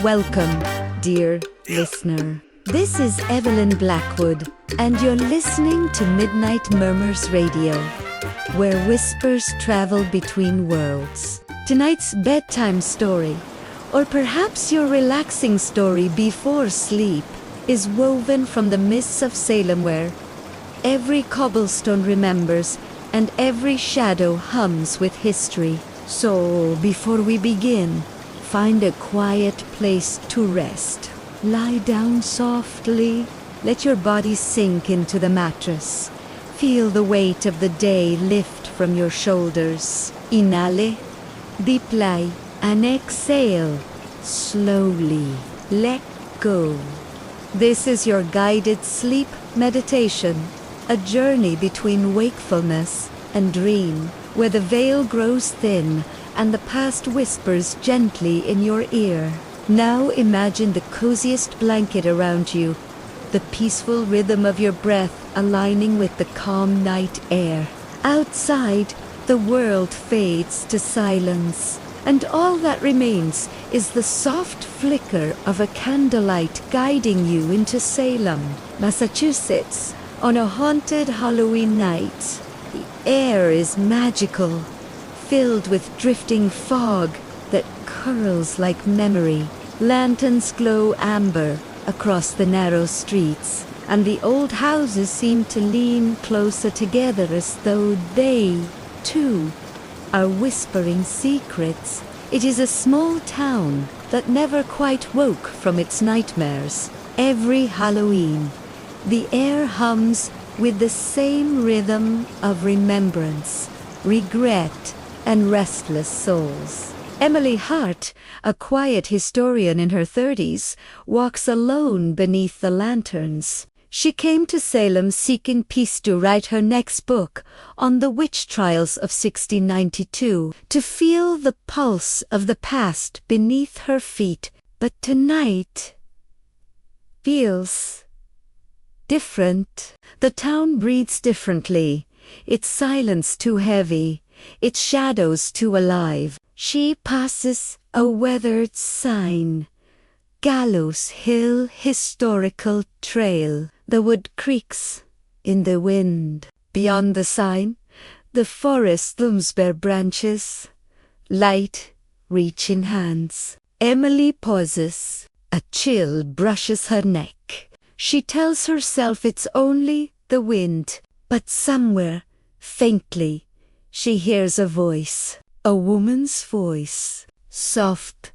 Welcome, dear listener. This is Evelyn Blackwood, and you're listening to Midnight Murmurs Radio, where whispers travel between worlds. Tonight's bedtime story, or perhaps your relaxing story before sleep, is woven from the mists of Salem, where every cobblestone remembers and every shadow hums with history. So, before we begin, find a quiet place to rest. Lie down softly. Let your body sink into the mattress. Feel the weight of the day lift from your shoulders. Inhale, deeply, and exhale. Slowly, let go. This is your guided sleep meditation, a journey between wakefulness and dream, where the veil grows thin and the past whispers gently in your ear. Now imagine the coziest blanket around you, the peaceful rhythm of your breath aligning with the calm night air. Outside, the world fades to silence, and all that remains is the soft flicker of a candlelight guiding you into Salem, Massachusetts, on a haunted Halloween night. The air is magical, filled with drifting fog that curls like memory. Lanterns glow amber across the narrow streets, and the old houses seem to lean closer together as though they, too, are whispering secrets. It is a small town that never quite woke from its nightmares. Every Halloween, the air hums with the same rhythm of remembrance, regret, and restless souls. Emily Hart, a quiet historian in her 30s, walks alone beneath the lanterns. She came to Salem seeking peace to write her next book on the witch trials of 1692, to feel the pulse of the past beneath her feet. But tonight feels different. The town breathes differently, its silence too heavy, its shadows too alive. She passes a weathered sign, Gallows Hill Historical Trail. The wood creaks in the wind. Beyond the sign, the forest looms bare branches, light reaching hands. Emily pauses. A chill brushes her neck. She tells herself it's only the wind, but somewhere, faintly, she hears a voice. A woman's voice, soft,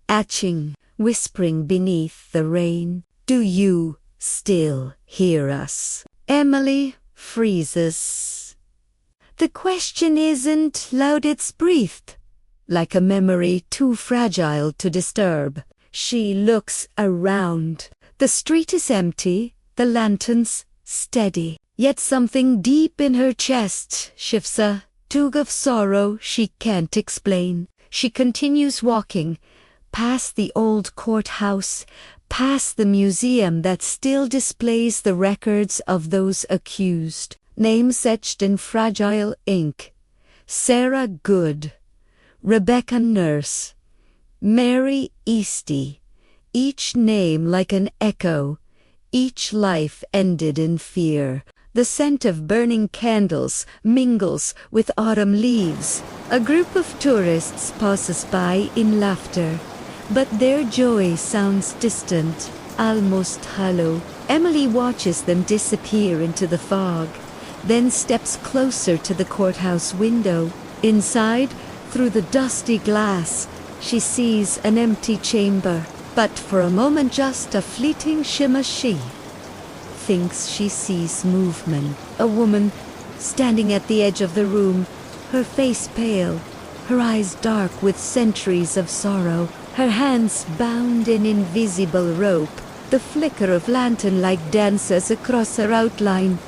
etching, whispering beneath the rain. Do you still hear us? Emily freezes. The question isn't loud, it's breathed, like a memory too fragile to disturb. She looks around. The street is empty, the lanterns steady. Yet something deep in her chest shifts, a tug of sorrow she can't explain. She continues walking, past the old courthouse, past the museum that still displays the records of those accused. Names etched in fragile ink. Sarah Good, Rebecca Nurse, Mary Easty. Each name like an echo, each life ended in fear. The scent of burning candles mingles with autumn leaves. A group of tourists passes by in laughter, but their joy sounds distant, almost hollow. Emily watches them disappear into the fog, then steps closer to the courthouse window. Inside, through the dusty glass, she sees an empty chamber, but for a moment just a fleeting shimmer. She thinks she sees movement. A woman standing at the edge of the room, her face pale, her eyes dark with centuries of sorrow, her hands bound in invisible rope. The flicker of lantern-light dances across her outline,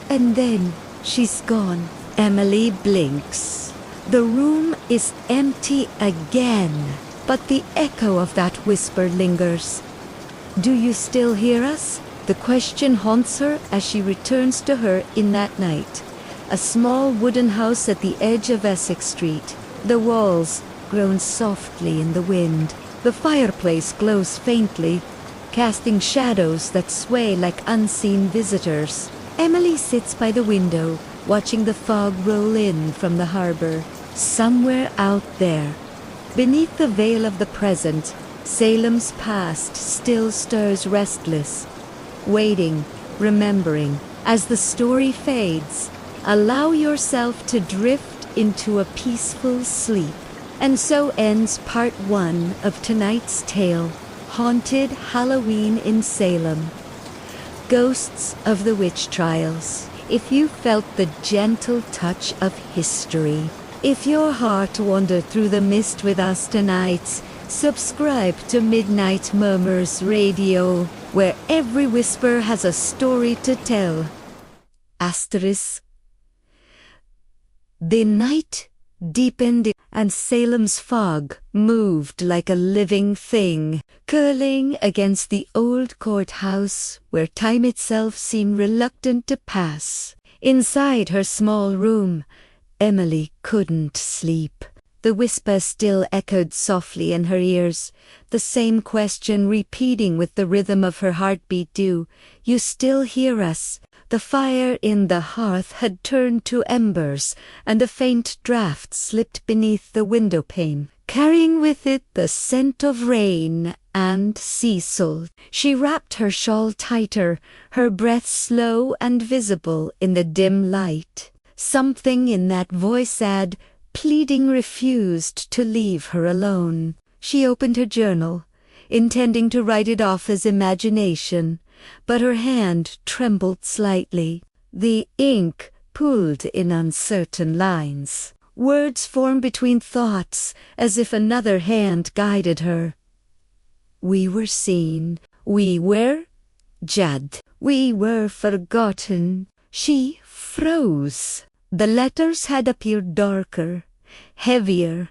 and then she's gone. Emily blinks. The room is empty again, but the echo of that whisper lingers. Do you still hear us? The question haunts her as she returns to her in that night. A small wooden house at the edge of Essex Street. The walls groan softly in the wind, The fireplace glows faintly, casting shadows that sway like unseen visitors. Emily sits by the window, watching the fog roll in from the harbor. Somewhere out there, beneath the veil of the present, Salem's past still stirs restless, waiting, remembering. As the story fades, allow yourself to drift into a peaceful sleep. And so ends part 1 of tonight's tale, Haunted Halloween in Salem. Ghosts of the Witch Trials. If you felt the gentle touch of history, if your heart wandered through the mist with us tonight, subscribe to Midnight Murmurs Radio, where every whisper has a story to tell. Asterisk. The night deepened and Salem's fog moved like a living thing, curling against the old courthouse where time itself seemed reluctant to pass. Inside her small room, Emily couldn't sleep. The whisper still echoed softly in her ears, the same question repeating with the rhythm of her heartbeat. Do you still hear us? The fire in the hearth had turned to embers, and a faint draught slipped beneath the window pane, carrying with it the scent of rain and sea salt. She wrapped her shawl tighter, her breath slow and visible in the dim light. Something in that voice said, pleading, refused to leave her alone. She opened her journal, intending to write it off as imagination, but her hand trembled slightly. The ink pooled in uncertain lines. Words formed between thoughts, as if another hand guided her. We were seen. We were judged. We were forgotten. She froze. The letters had appeared darker, heavier,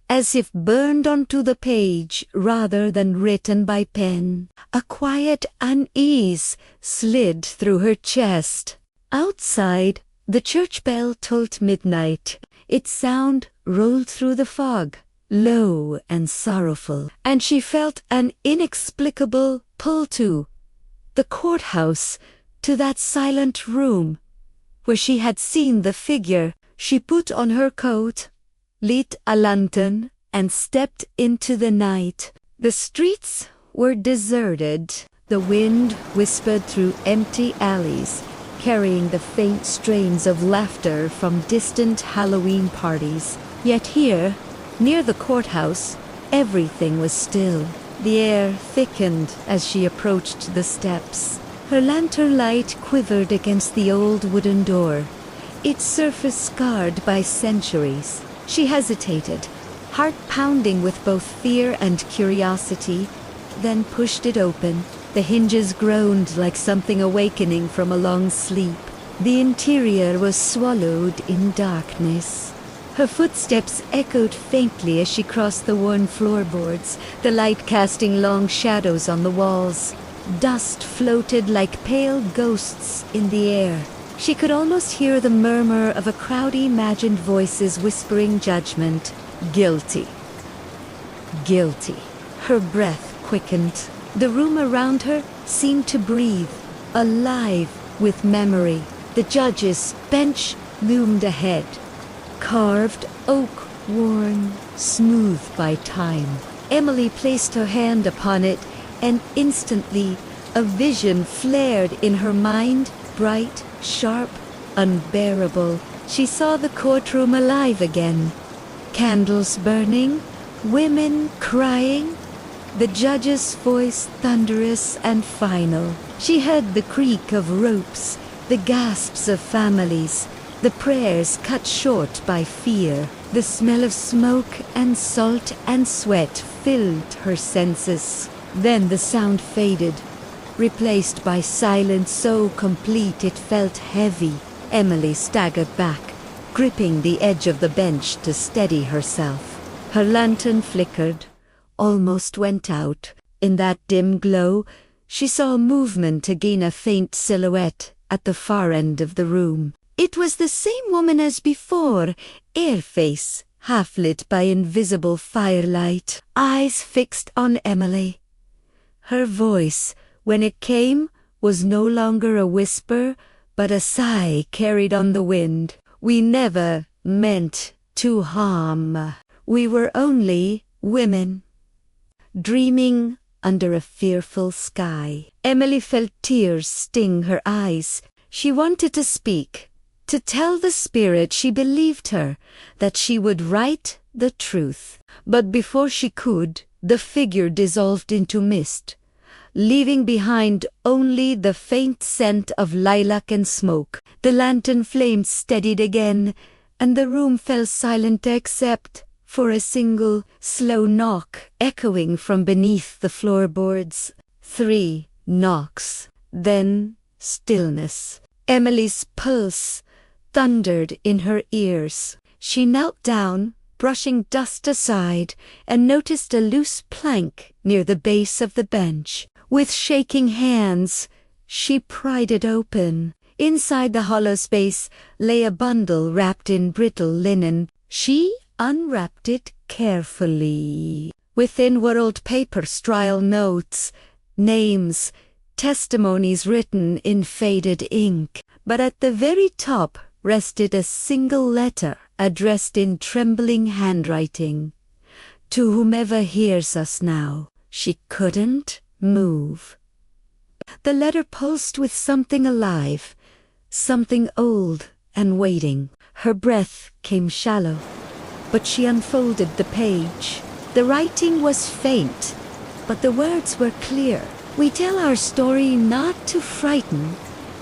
as if burned onto the page rather than written by pen. A quiet unease slid through her chest. Outside, the church bell tolled midnight. Its sound rolled through the fog, low and sorrowful, and she felt an inexplicable pull to the courthouse, to that silent room where she had seen the figure. She put on her coat, lit a lantern, and stepped into the night. The streets were deserted. The wind whispered through empty alleys, carrying the faint strains of laughter from distant Halloween parties. Yet here, near the courthouse, everything was still. The air thickened as she approached the steps. Her lantern light quivered against the old wooden door, its surface scarred by centuries. She hesitated, heart pounding with both fear and curiosity, then pushed it open. The hinges groaned like something awakening from a long sleep. The interior was swallowed in darkness. Her footsteps echoed faintly as she crossed the worn floorboards, the light casting long shadows on the walls. Dust floated like pale ghosts in the air. She could almost hear the murmur of a crowd of imagined voices whispering judgment. Guilty. Guilty. Her breath quickened. The room around her seemed to breathe, alive with memory. The judge's bench loomed ahead, carved oak, worn, smooth by time. Emily placed her hand upon it, and instantly a vision flared in her mind, bright, sharp, unbearable. She saw the courtroom alive again. Candles burning, women crying, the judge's voice thunderous and final. She heard the creak of ropes, the gasps of families, the prayers cut short by fear. The smell of smoke and salt and sweat filled her senses. Then the sound faded, replaced by silence so complete it felt heavy. Emily staggered back, gripping the edge of the bench to steady herself. Her lantern flickered, almost went out. In that dim glow, she saw movement again, a faint silhouette at the far end of the room. It was the same woman as before, air face, half lit by invisible firelight, eyes fixed on Emily. Her voice, when it came, was no longer a whisper, but a sigh carried on the wind. We never meant to harm. We were only women, dreaming under a fearful sky. Emily felt tears sting her eyes. She wanted to speak, to tell the spirit she believed her, that she would write the truth. But before she could, the figure dissolved into mist, leaving behind only the faint scent of lilac and smoke. The lantern flame steadied again, and the room fell silent except for a single, slow knock echoing from beneath the floorboards. 3 knocks, then stillness. Emily's pulse thundered in her ears. She knelt down, brushing dust aside, and noticed a loose plank near the base of the bench. With shaking hands, she pried it open. Inside the hollow space lay a bundle wrapped in brittle linen. She unwrapped it carefully. Within were old paper style notes, names, testimonies written in faded ink. But at the very top rested a single letter addressed in trembling handwriting. To whomever hears us now. She couldn't move. The letter pulsed with something alive, something old and waiting. Her breath came shallow, but she unfolded the page. The writing was faint, but the words were clear. We tell our story not to frighten,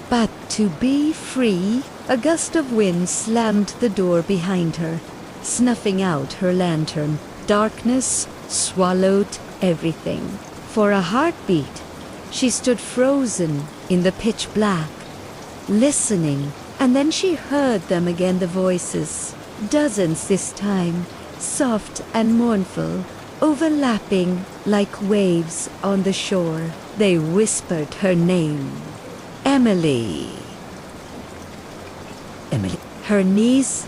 but to be free. A gust of wind slammed the door behind her, snuffing out her lantern. Darkness swallowed everything. For a heartbeat, she stood frozen in the pitch black, listening, and then she heard them again, the voices. Dozens this time, soft and mournful, overlapping like waves on the shore. They whispered her name. Emily. Emily. Her knees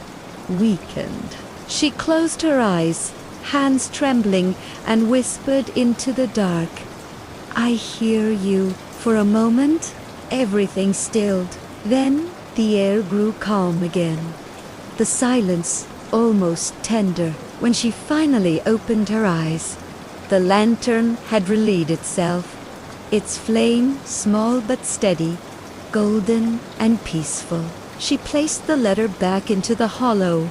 weakened. She closed her eyes, hands trembling, and whispered into the dark, I hear you. For a moment, everything stilled. Then the air grew calm again. The silence almost tender. When she finally opened her eyes, the lantern had relit itself, its flame small but steady, golden and peaceful. She placed the letter back into the hollow,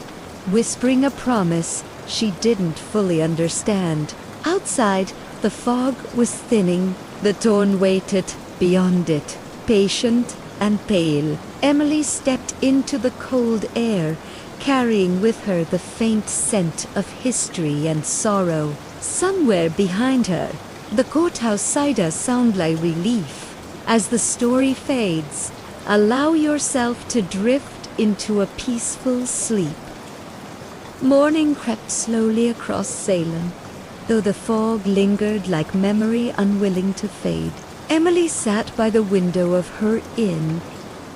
whispering a promise she didn't fully understand. Outside, the fog was thinning. The dawn waited beyond it, patient and pale. Emily stepped into the cold air, carrying with her the faint scent of history and sorrow. Somewhere behind her, the courthouse cider sound like relief. As the story fades, allow yourself to drift into a peaceful sleep. Morning crept slowly across Salem, though the fog lingered like memory unwilling to fade. Emily sat by the window of her inn,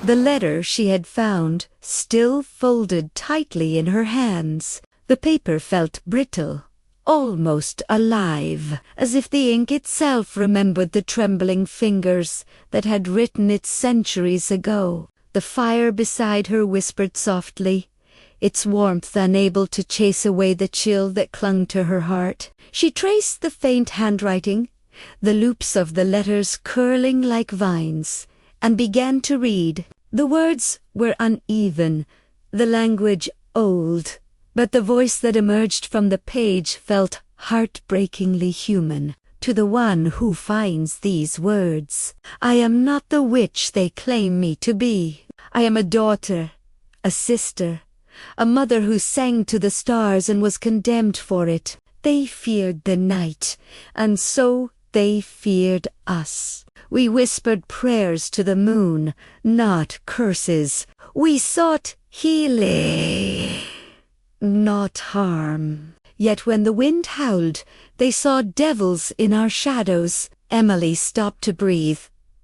the letter she had found still folded tightly in her hands. The paper felt brittle, almost alive, as if the ink itself remembered the trembling fingers that had written it centuries ago. The fire beside her whispered softly, its warmth unable to chase away the chill that clung to her heart. She traced the faint handwriting, the loops of the letters curling like vines, and began to read. The words were uneven, the language old, but the voice that emerged from the page felt heartbreakingly human. To the one who finds these words, I am not the witch they claim me to be. I am a daughter, a sister, a mother who sang to the stars and was condemned for it. They feared the night, and so they feared us. We whispered prayers to the moon, not curses. We sought healing, not harm. Yet when the wind howled, they saw devils in our shadows. Emily stopped to breathe,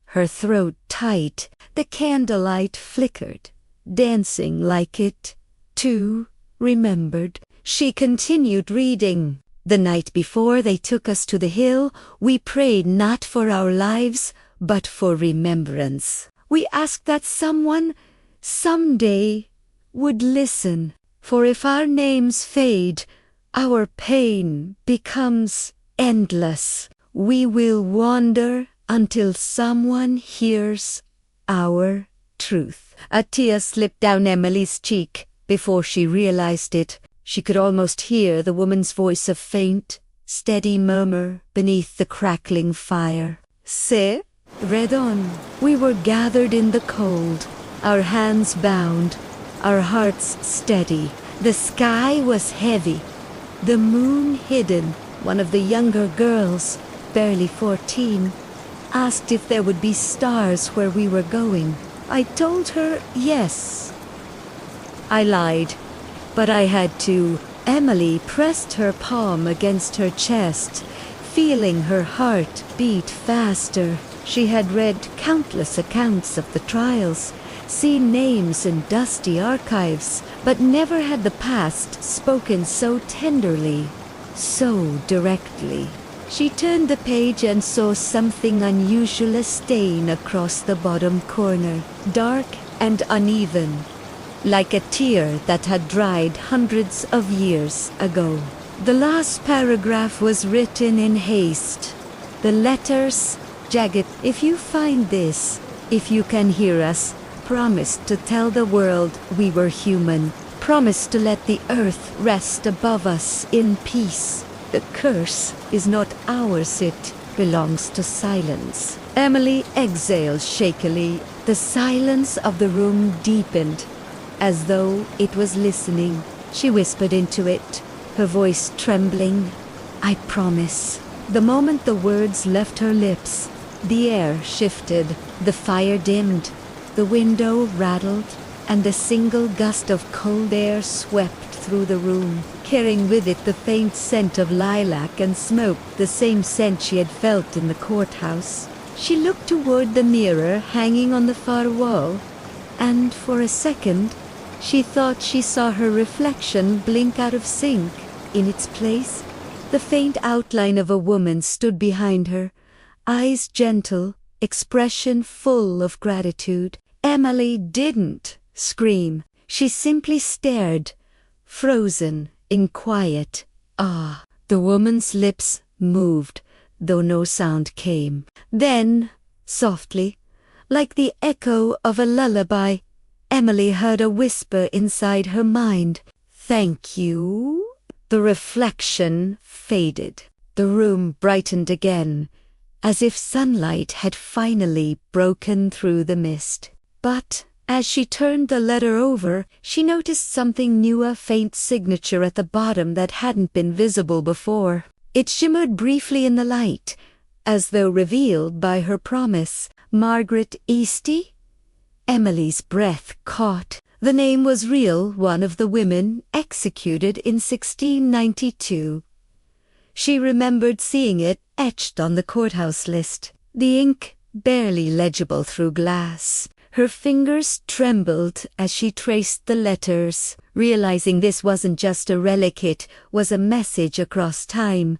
her throat tight. The candlelight flickered, dancing like it, too, remembered. She continued reading. The night before they took us to the hill, we prayed not for our lives, but for remembrance. We asked that someone, someday, would listen. For if our names fade, our pain becomes endless. We will wander until someone hears our truth. A tear slipped down Emily's cheek. Before she realized it, she could almost hear the woman's voice, a faint, steady murmur beneath the crackling fire. "Se, read on." We were gathered in the cold, our hands bound, our hearts steady. The sky was heavy, the moon hidden. One of the younger girls, barely 14, asked if there would be stars where we were going. I told her yes. I lied, but I had to. Emily pressed her palm against her chest, feeling her heart beat faster. She had read countless accounts of the trials, seen names in dusty archives, but never had the past spoken so tenderly, so directly. She turned the page and saw something unusual, a stain across the bottom corner, dark and uneven, like a tear that had dried hundreds of years ago. The last paragraph was written in haste. The letters jagged. "If you find this, if you can hear us, promise to tell the world we were human. Promise to let the earth rest above us in peace. The curse is not ours, it belongs to silence." Emily exhaled shakily. The silence of the room deepened, as though it was listening. She whispered into it, her voice trembling, "I promise." The moment the words left her lips, the air shifted, the fire dimmed, the window rattled, and a single gust of cold air swept through the room, carrying with it the faint scent of lilac and smoke, the same scent she had felt in the courthouse. She looked toward the mirror hanging on the far wall, and for a second, she thought she saw her reflection blink out of sync. In its place, the faint outline of a woman stood behind her, eyes gentle, expression full of gratitude. Emily didn't scream. She simply stared, frozen in quiet awe. The woman's lips moved, though no sound came. Then, softly, like the echo of a lullaby, Emily heard a whisper inside her mind. "Thank you." The reflection faded. The room brightened again, as if sunlight had finally broken through the mist. But as she turned the letter over, she noticed something new, a faint signature at the bottom that hadn't been visible before. It shimmered briefly in the light, as though revealed by her promise. Margaret Eastie? Emily's breath caught. The name was real, one of the women executed in 1692. She remembered seeing it etched on the courthouse list, the ink barely legible through glass. Her fingers trembled as she traced the letters, realizing this wasn't just a relic, it was a message across time,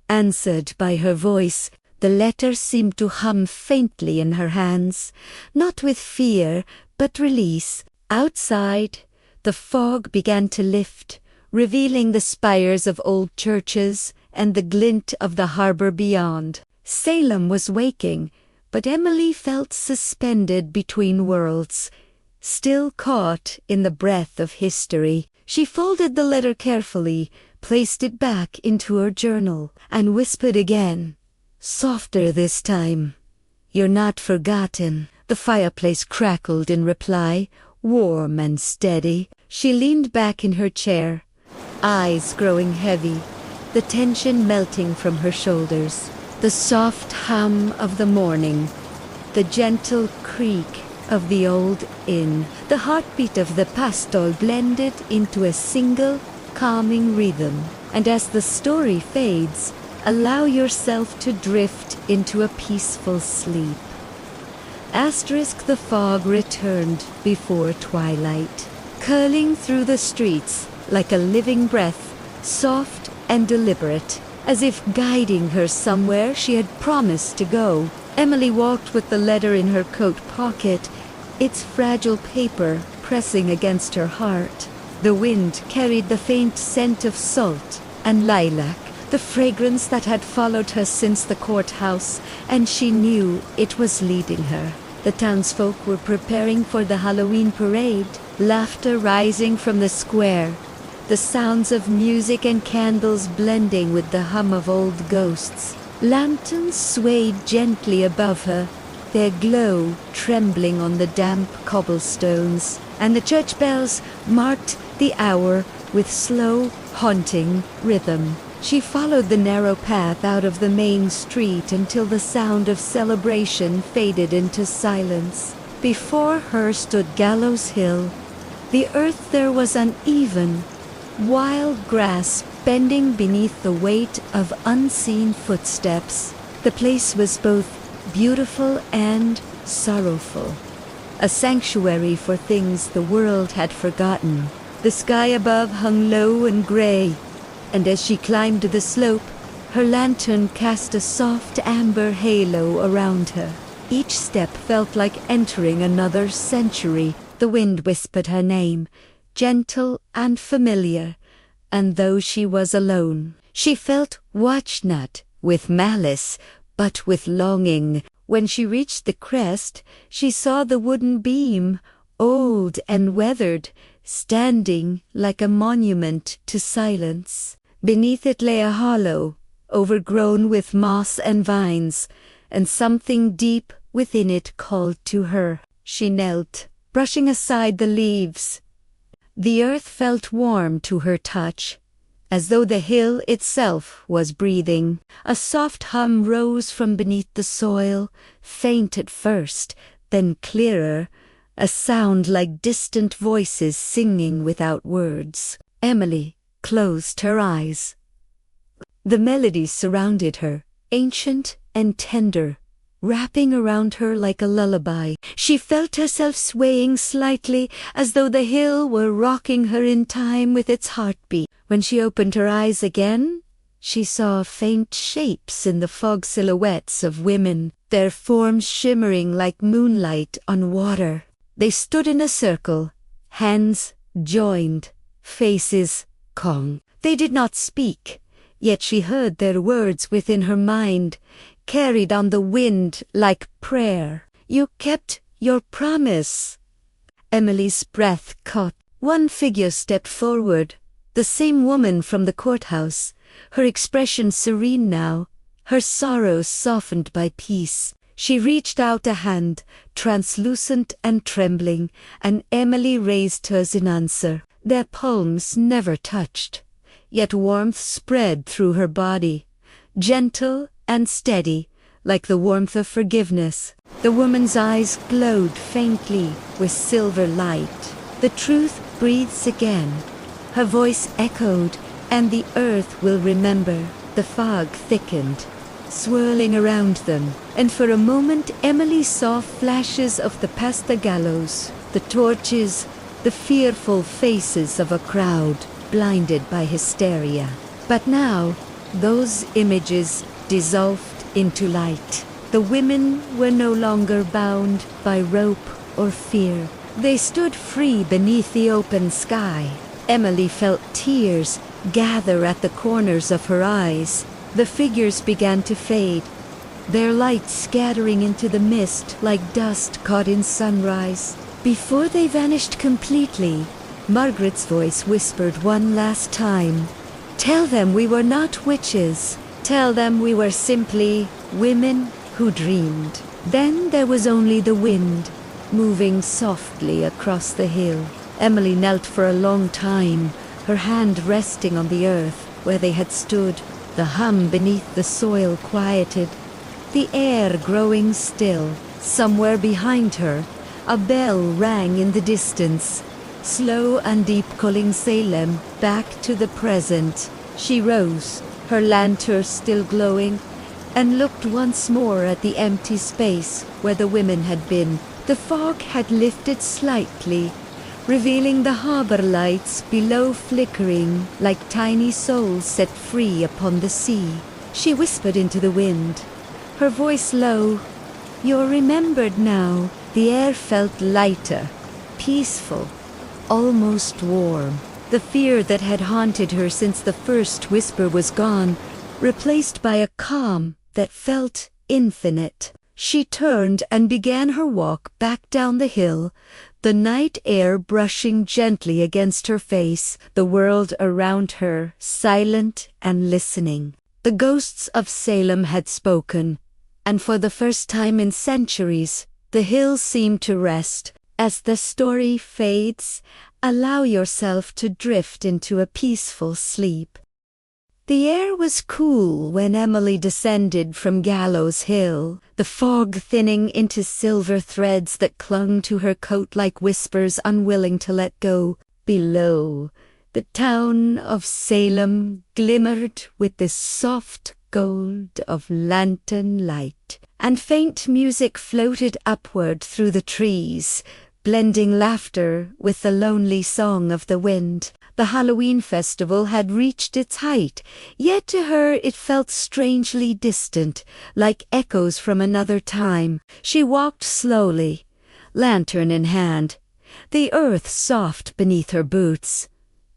answered by her voice. The letters seemed to hum faintly in her hands, not with fear, but release. Outside, the fog began to lift, revealing the spires of old churches and the glint of the harbor beyond. Salem was waking, but Emily felt suspended between worlds, still caught in the breath of history. She folded the letter carefully, placed it back into her journal, and whispered again, softer this time, "You're not forgotten." The fireplace crackled in reply, warm and steady. She leaned back in her chair, eyes growing heavy, the tension melting from her shoulders. The soft hum of the morning, the gentle creak of the old inn, the heartbeat of the pastel blended into a single, calming rhythm. And as the story fades, allow yourself to drift into a peaceful sleep. The fog returned before twilight, curling through the streets like a living breath. soft and deliberate, as if guiding her somewhere she had promised to go. Emily walked with the letter in her coat pocket, its fragile paper pressing against her heart. The wind carried the faint scent of salt and lilac, the fragrance that had followed her since the courthouse, and she knew it was leading her. The townsfolk were preparing for the Halloween parade, laughter rising from the square, the sounds of music and candles blending with the hum of old ghosts. Lanterns swayed gently above her, their glow trembling on the damp cobblestones, and the church bells marked the hour with slow, haunting rhythm. She followed the narrow path out of the main street until the sound of celebration faded into silence. Before her stood Gallows Hill. The earth there was uneven, wild grass bending beneath the weight of unseen footsteps. The place was both beautiful and sorrowful, a sanctuary for things the world had forgotten. The sky above hung low and gray, and as she climbed the slope, her lantern cast a soft amber halo around her. Each step felt like entering another century. The wind whispered her name, gentle and familiar, and though she was alone, she felt watched not with malice, but with longing. When she reached the crest, she saw the wooden beam, old and weathered, standing like a monument to silence. Beneath it lay a hollow, overgrown with moss and vines, and something deep within it called to her. She knelt, brushing aside the leaves. The earth felt warm to her touch, as though the hill itself was breathing. A soft hum rose from beneath the soil, faint at first, then clearer, a sound like distant voices singing without words. Emily closed her eyes. The melodies surrounded her, ancient and tender, wrapping around her like a lullaby. She felt herself swaying slightly, as though the hill were rocking her in time with its heartbeat. When she opened her eyes again, she saw faint shapes in the fog silhouettes of women, their forms shimmering like moonlight on water. They stood in a circle, hands joined, faces calm. They did not speak, yet she heard their words within her mind, carried on the wind like prayer. "You kept your promise." Emily's breath caught. One figure stepped forward, the same woman from the courthouse, her expression serene now, her sorrow softened by peace. She reached out a hand, translucent and trembling, and Emily raised hers in answer. Their palms never touched, yet warmth spread through her body, gentle and steady, like the warmth of forgiveness. The woman's eyes glowed faintly with silver light. "The truth breathes again." Her voice echoed, "And the earth will remember." The fog thickened, swirling around them, and for a moment Emily saw flashes of the past gallows, the torches, the fearful faces of a crowd, blinded by hysteria. But now, those images dissolved into light. The women were no longer bound by rope or fear. They stood free beneath the open sky. Emily felt tears gather at the corners of her eyes. The figures began to fade, their light scattering into the mist like dust caught in sunrise. Before they vanished completely, Margaret's voice whispered one last time, "Tell them we were not witches. Tell them we were simply women who dreamed." Then there was only the wind, moving softly across the hill. Emily knelt for a long time, her hand resting on the earth where they had stood. The hum beneath the soil quieted, the air growing still. Somewhere behind her, a bell rang in the distance, slow and deep, calling Salem back to the present. She rose, her lantern still glowing, and looked once more at the empty space where the women had been. The fog had lifted slightly, revealing the harbor lights below flickering like tiny souls set free upon the sea. She whispered into the wind, her voice low, "You're remembered now." The air felt lighter, peaceful, almost warm. The fear that had haunted her since the first whisper was gone, replaced by a calm that felt infinite. She turned and began her walk back down the hill, the night air brushing gently against her face, the world around her silent and listening. The ghosts of Salem had spoken, and for the first time in centuries, the hills seemed to rest. As the story fades, allow yourself to drift into a peaceful sleep. The air was cool when Emily descended from Gallows Hill, the fog thinning into silver threads that clung to her coat like whispers unwilling to let go. Below, the town of Salem glimmered with the soft gold of lantern light, and faint music floated upward through the trees, blending laughter with the lonely song of the wind. The Halloween festival had reached its height, yet to her it felt strangely distant, like echoes from another time. She walked slowly, lantern in hand, the earth soft beneath her boots,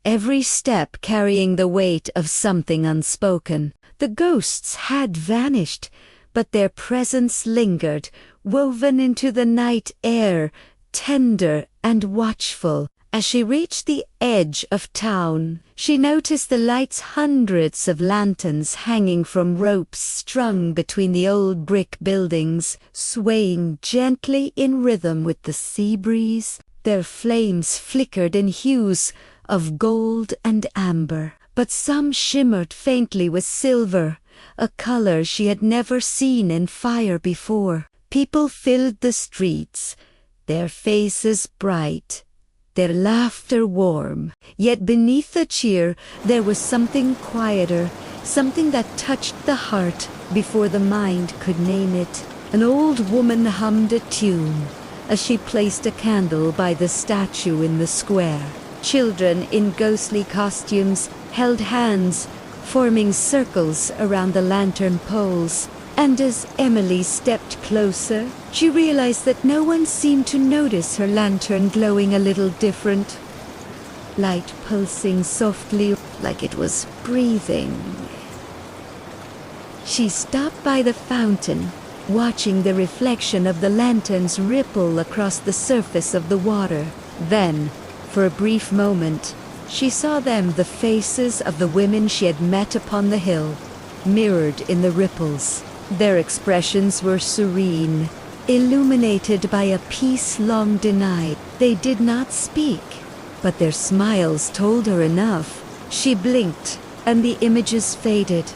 every step carrying the weight of something unspoken. The ghosts had vanished, but their presence lingered, woven into the night air, tender and watchful. As she reached the edge of town, she noticed the lights, hundreds of lanterns hanging from ropes strung between the old brick buildings, swaying gently in rhythm with the sea breeze. Their flames flickered in hues of gold and amber, but some shimmered faintly with silver, a color she had never seen in fire before. People filled the streets, their faces bright, their laughter warm. Yet beneath the cheer there was something quieter, something that touched the heart before the mind could name it. An old woman hummed a tune as she placed a candle by the statue in the square. Children in ghostly costumes held hands, forming circles around the lantern poles. And as Emily stepped closer, she realized that no one seemed to notice her lantern glowing a little different. Light pulsing softly like it was breathing. She stopped by the fountain, watching the reflection of the lanterns ripple across the surface of the water. Then, for a brief moment, she saw them, the faces of the women she had met upon the hill, mirrored in the ripples. Their expressions were serene, illuminated by a peace long denied. They did not speak, but their smiles told her enough. She blinked, and the images faded,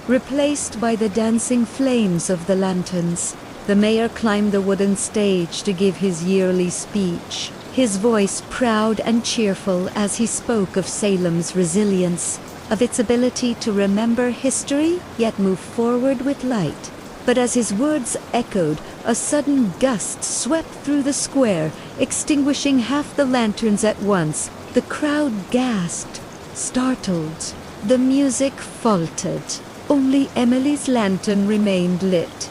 replaced by the dancing flames of the lanterns. The mayor climbed the wooden stage to give his yearly speech, his voice proud and cheerful as he spoke of Salem's resilience, of its ability to remember history yet move forward with light. But as his words echoed, a sudden gust swept through the square, extinguishing half the lanterns at once. The crowd gasped, startled. The music faltered. Only Emily's lantern remained lit,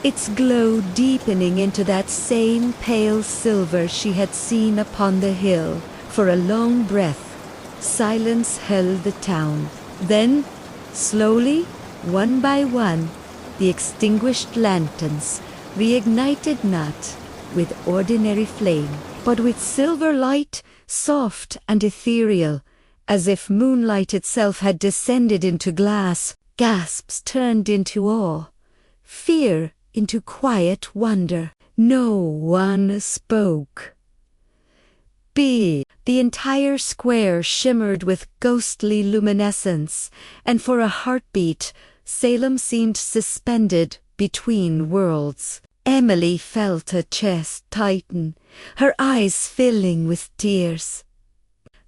its glow deepening into that same pale silver she had seen upon the hill. For a long breath, silence held the town. Then, slowly, one by one, the extinguished lanterns reignited not with ordinary flame, but with silver light, soft and ethereal, as if moonlight itself had descended into glass. Gasps turned into awe, fear into quiet wonder. No one spoke. The entire square shimmered with ghostly luminescence, and for a heartbeat, Salem seemed suspended between worlds. Emily felt her chest tighten, her eyes filling with tears.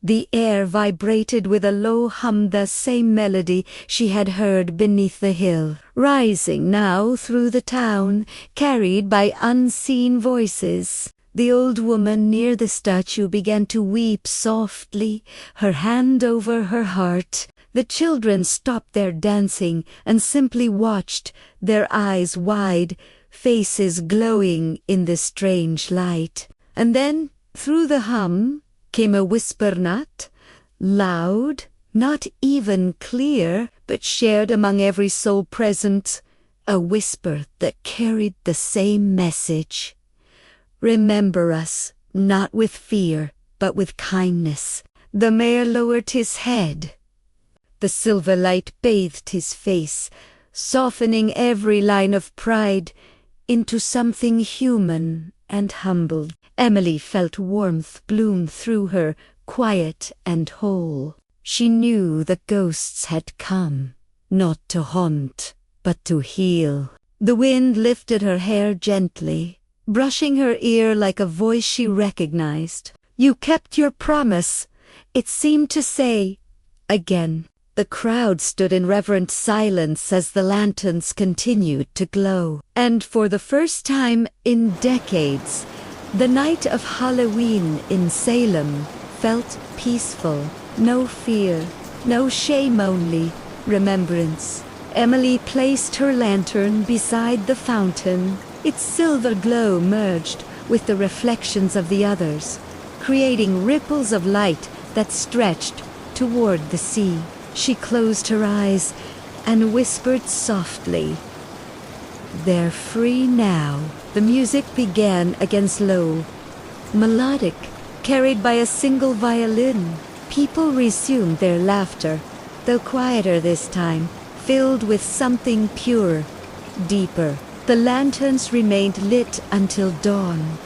The air vibrated with a low hum, the same melody she had heard beneath the hill, rising now through the town, carried by unseen voices. The old woman near the statue began to weep softly, her hand over her heart. The children stopped their dancing and simply watched, their eyes wide, faces glowing in the strange light. And then, through the hum, came a whisper, not loud, not even clear, but shared among every soul present, a whisper that carried the same message. Remember us, not with fear, but with kindness. The mayor lowered his head. The silver light bathed his face, softening every line of pride into something human and humbled. Emily felt warmth bloom through her, quiet and whole. She knew the ghosts had come, not to haunt, but to heal. The wind lifted her hair gently, brushing her ear like a voice she recognized. You kept your promise, it seemed to say again. The crowd stood in reverent silence as the lanterns continued to glow. And for the first time in decades, the night of Halloween in Salem felt peaceful. No fear, no shame, only remembrance. Emily placed her lantern beside the fountain. Its silver glow merged with the reflections of the others, creating ripples of light that stretched toward the sea. She closed her eyes and whispered softly, "They're free now." The music began again, slow, melodic, carried by a single violin. People resumed their laughter, though quieter this time, filled with something pure, deeper. The lanterns remained lit until dawn,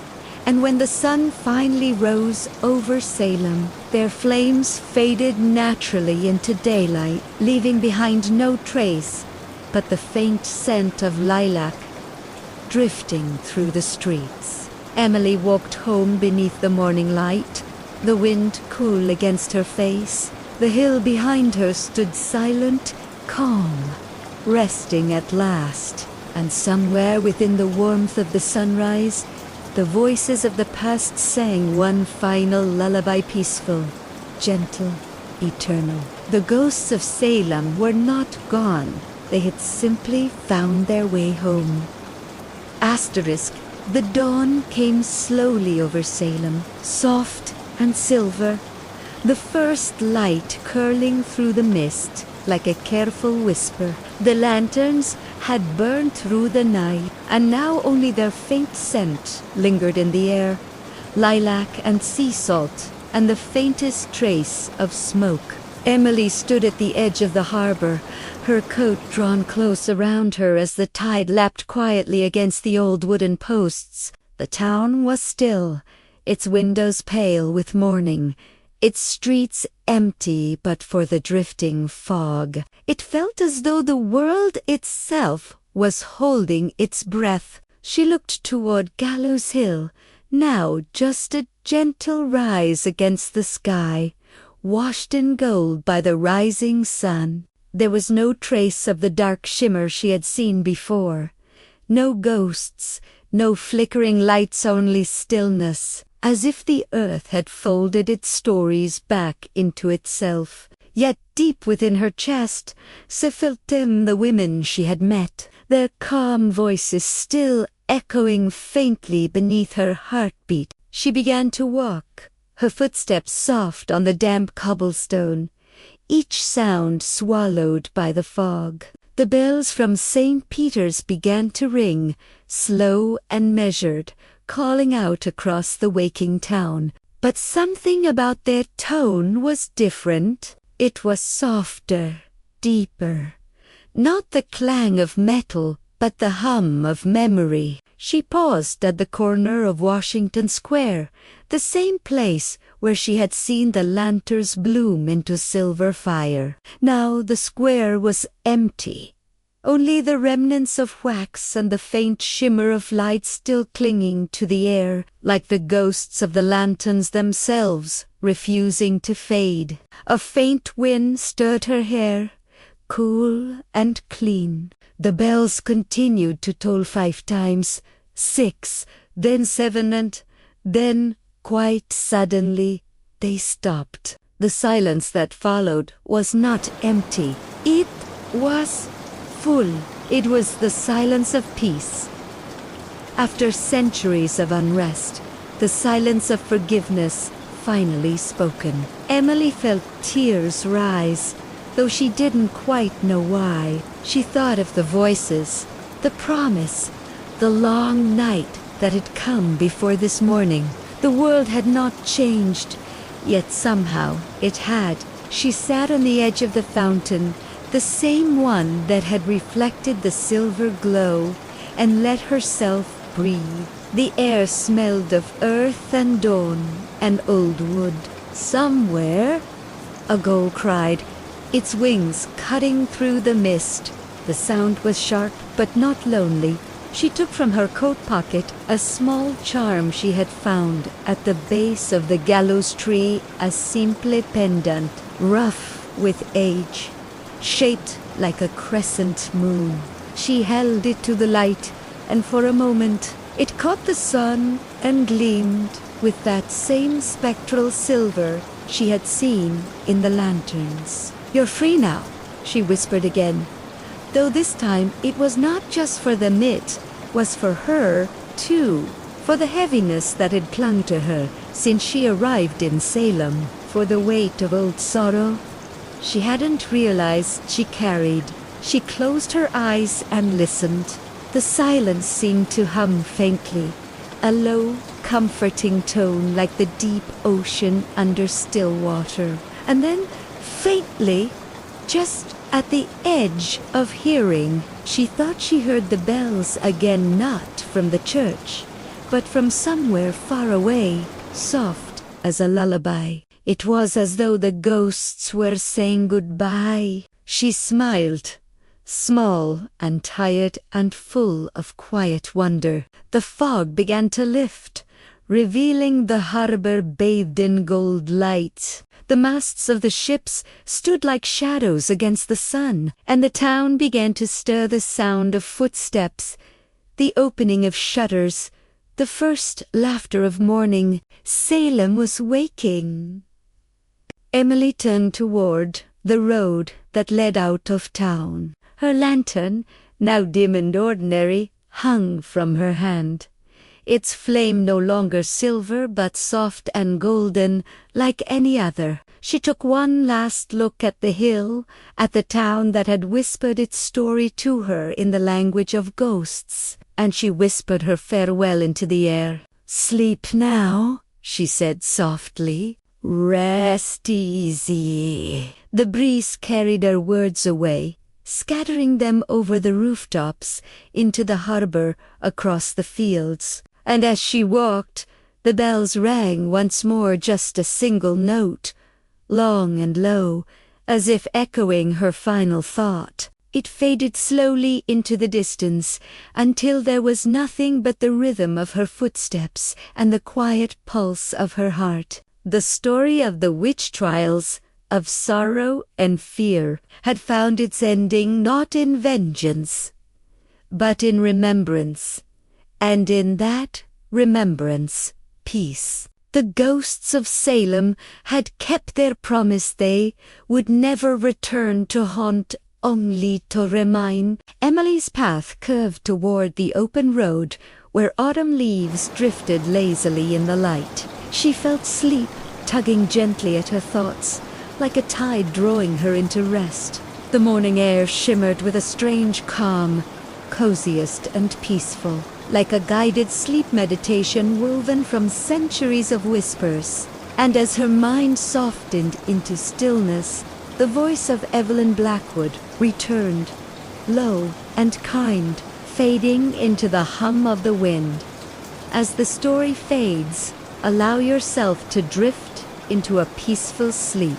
and when the sun finally rose over Salem, their flames faded naturally into daylight, leaving behind no trace but the faint scent of lilac drifting through the streets. Emily walked home beneath the morning light, the wind cool against her face. The hill behind her stood silent, calm, resting at last. And somewhere within the warmth of the sunrise, the voices of the past sang one final lullaby, peaceful, gentle, eternal. The ghosts of Salem were not gone. They had simply found their way home. Asterisk. The dawn came slowly over Salem, soft and silver, the first light curling through the mist like a careful whisper. The lanterns had burned through the night, and now only their faint scent lingered in the air, lilac and sea salt, and the faintest trace of smoke. Emily stood at the edge of the harbor, her coat drawn close around her as the tide lapped quietly against the old wooden posts. The town was still, its windows pale with morning, its streets empty but for the drifting fog. It felt as though the world itself was holding its breath. She looked toward Gallows Hill, now just a gentle rise against the sky, washed in gold by the rising sun. There was no trace of the dark shimmer she had seen before. No ghosts, no flickering lights, only stillness, as if the earth had folded its stories back into itself. Yet deep within her chest, se felt them the women she had met, their calm voices still echoing faintly beneath her heartbeat. She began to walk, her footsteps soft on the damp cobblestone, each sound swallowed by the fog. The bells from St. Peter's began to ring, slow and measured, calling out across the waking town. But something about their tone was different. It was softer, deeper. Not the clang of metal, but the hum of memory. She paused at the corner of Washington Square, the same place where she had seen the lanterns bloom into silver fire. Now the square was empty. Only the remnants of wax and the faint shimmer of light still clinging to the air, like the ghosts of the lanterns themselves, refusing to fade. A faint wind stirred her hair, cool and clean. The bells continued to toll 5 times, 6, then 7, and Then, quite suddenly, they stopped. The silence that followed was not empty. It was full. It was the silence of peace. After centuries of unrest, the silence of forgiveness finally spoken. Emily felt tears rise, though she didn't quite know why. She thought of the voices, the promise, the long night that had come before this morning. The world had not changed, yet somehow it had. She sat on the edge of the fountain, the same one that had reflected the silver glow, and let herself breathe. The air smelled of earth and dawn and old wood. Somewhere, a gull cried, its wings cutting through the mist. The sound was sharp but not lonely. She took from her coat pocket a small charm she had found at the base of the gallows tree, a simple pendant, rough with age, shaped like a crescent moon. She held it to the light, and for a moment it caught the sun and gleamed with that same spectral silver she had seen in the lanterns. "You're free now," she whispered again, though this time it was not just for them, it was for her too, for the heaviness that had clung to her since she arrived in Salem, for the weight of old sorrow she hadn't realized she carried. She closed her eyes and listened. The silence seemed to hum faintly, a low, comforting tone like the deep ocean under still water. And then, faintly, just at the edge of hearing, she thought she heard the bells again, not from the church, but from somewhere far away, soft as a lullaby. It was as though the ghosts were saying goodbye. She smiled, small and tired and full of quiet wonder. The fog began to lift, revealing the harbor bathed in gold light. The masts of the ships stood like shadows against the sun, and the town began to stir. The sound of footsteps, the opening of shutters, the first laughter of morning. Salem was waking. Emily turned toward the road that led out of town. Her lantern, now dim and ordinary, hung from her hand, its flame no longer silver but soft and golden like any other. She took one last look at the hill, at the town that had whispered its story to her in the language of ghosts, and she whispered her farewell into the air. "Sleep now," she said softly. "Rest easy." The breeze carried her words away, scattering them over the rooftops, into the harbor, across the fields. And as she walked, the bells rang once more, just a single note, long and low, as if echoing her final thought. It faded slowly into the distance, until there was nothing but the rhythm of her footsteps and the quiet pulse of her heart. The story of the witch trials, of sorrow and fear, had found its ending not in vengeance, but in remembrance, and in that remembrance, peace. The ghosts of Salem had kept their promise. They would never return to haunt, only to remind. Emily's path curved toward the open road where autumn leaves drifted lazily in the light. She felt sleep tugging gently at her thoughts, like a tide drawing her into rest. The morning air shimmered with a strange calm, coziest and peaceful, like a guided sleep meditation woven from centuries of whispers. And as her mind softened into stillness, the voice of Evelyn Blackwood returned, low and kind, fading into the hum of the wind. As the story fades, allow yourself to drift into a peaceful sleep.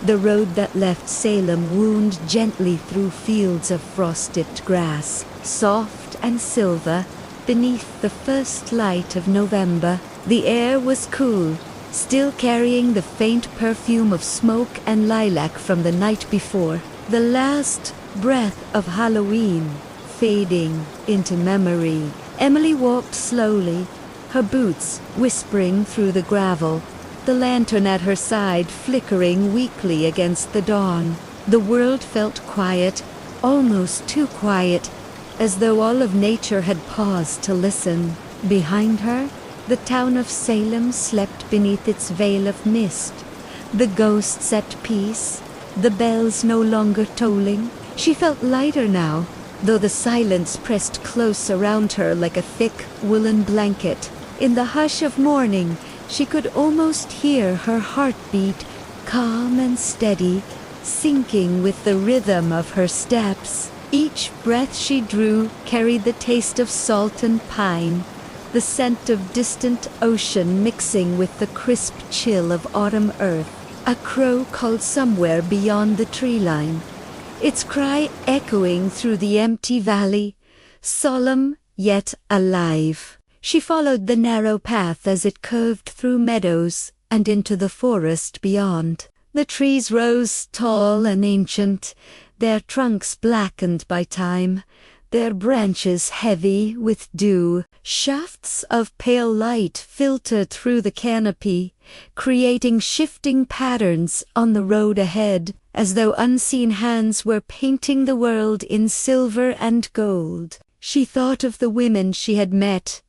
The road that left Salem wound gently through fields of frost-dipped grass, soft and silver, beneath the first light of November. The air was cool, still carrying the faint perfume of smoke and lilac from the night before. The last breath of Halloween fading into memory. Emily walked slowly, her boots whispering through the gravel, the lantern at her side flickering weakly against the dawn. The world felt quiet, almost too quiet, as though all of nature had paused to listen. Behind her, the town of Salem slept beneath its veil of mist. The ghosts at peace, the bells no longer tolling. She felt lighter now, though the silence pressed close around her like a thick woolen blanket. In the hush of morning, she could almost hear her heartbeat, calm and steady, syncing with the rhythm of her steps. Each breath she drew carried the taste of salt and pine, the scent of distant ocean mixing with the crisp chill of autumn earth. A crow called somewhere beyond the tree line, its cry echoing through the empty valley, solemn yet alive. She followed the narrow path as it curved through meadows and into the forest beyond. The trees rose tall and ancient, their trunks blackened by time, their branches heavy with dew. Shafts of pale light filtered through the canopy, creating shifting patterns on the road ahead, as though unseen hands were painting the world in silver and gold. She thought of the women she had met,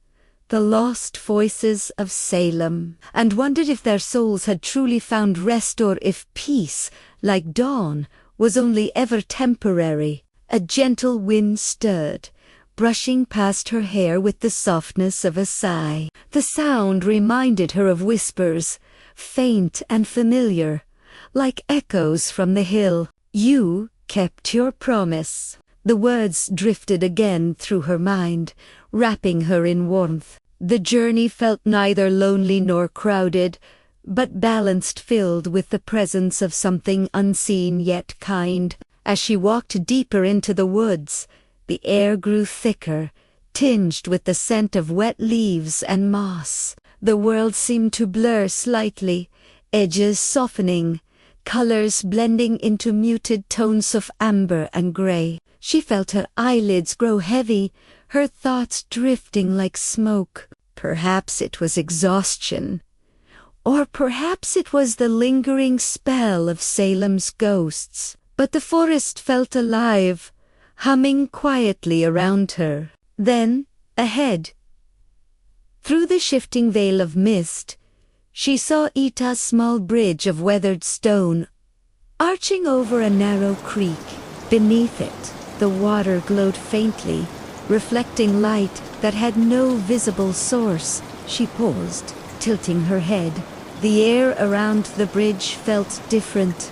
the lost voices of Salem, and wondered if their souls had truly found rest or if peace, like dawn, was only ever temporary. A gentle wind stirred, brushing past her hair with the softness of a sigh. The sound reminded her of whispers, faint and familiar, like echoes from the hill. "You kept your promise." The words drifted again through her mind, wrapping her in warmth. The journey felt neither lonely nor crowded, but balanced, filled with the presence of something unseen yet kind. As she walked deeper into the woods, the air grew thicker, tinged with the scent of wet leaves and moss. The world seemed to blur slightly, edges softening, colors blending into muted tones of amber and gray. She felt her eyelids grow heavy, her thoughts drifting like smoke. Perhaps it was exhaustion, or perhaps it was the lingering spell of Salem's ghosts. But the forest felt alive, humming quietly around her. Then, ahead, through the shifting veil of mist, she saw Ita's small bridge of weathered stone, arching over a narrow creek. Beneath it, the water glowed faintly, reflecting light that had no visible source. She paused, tilting her head. The air around the bridge felt different,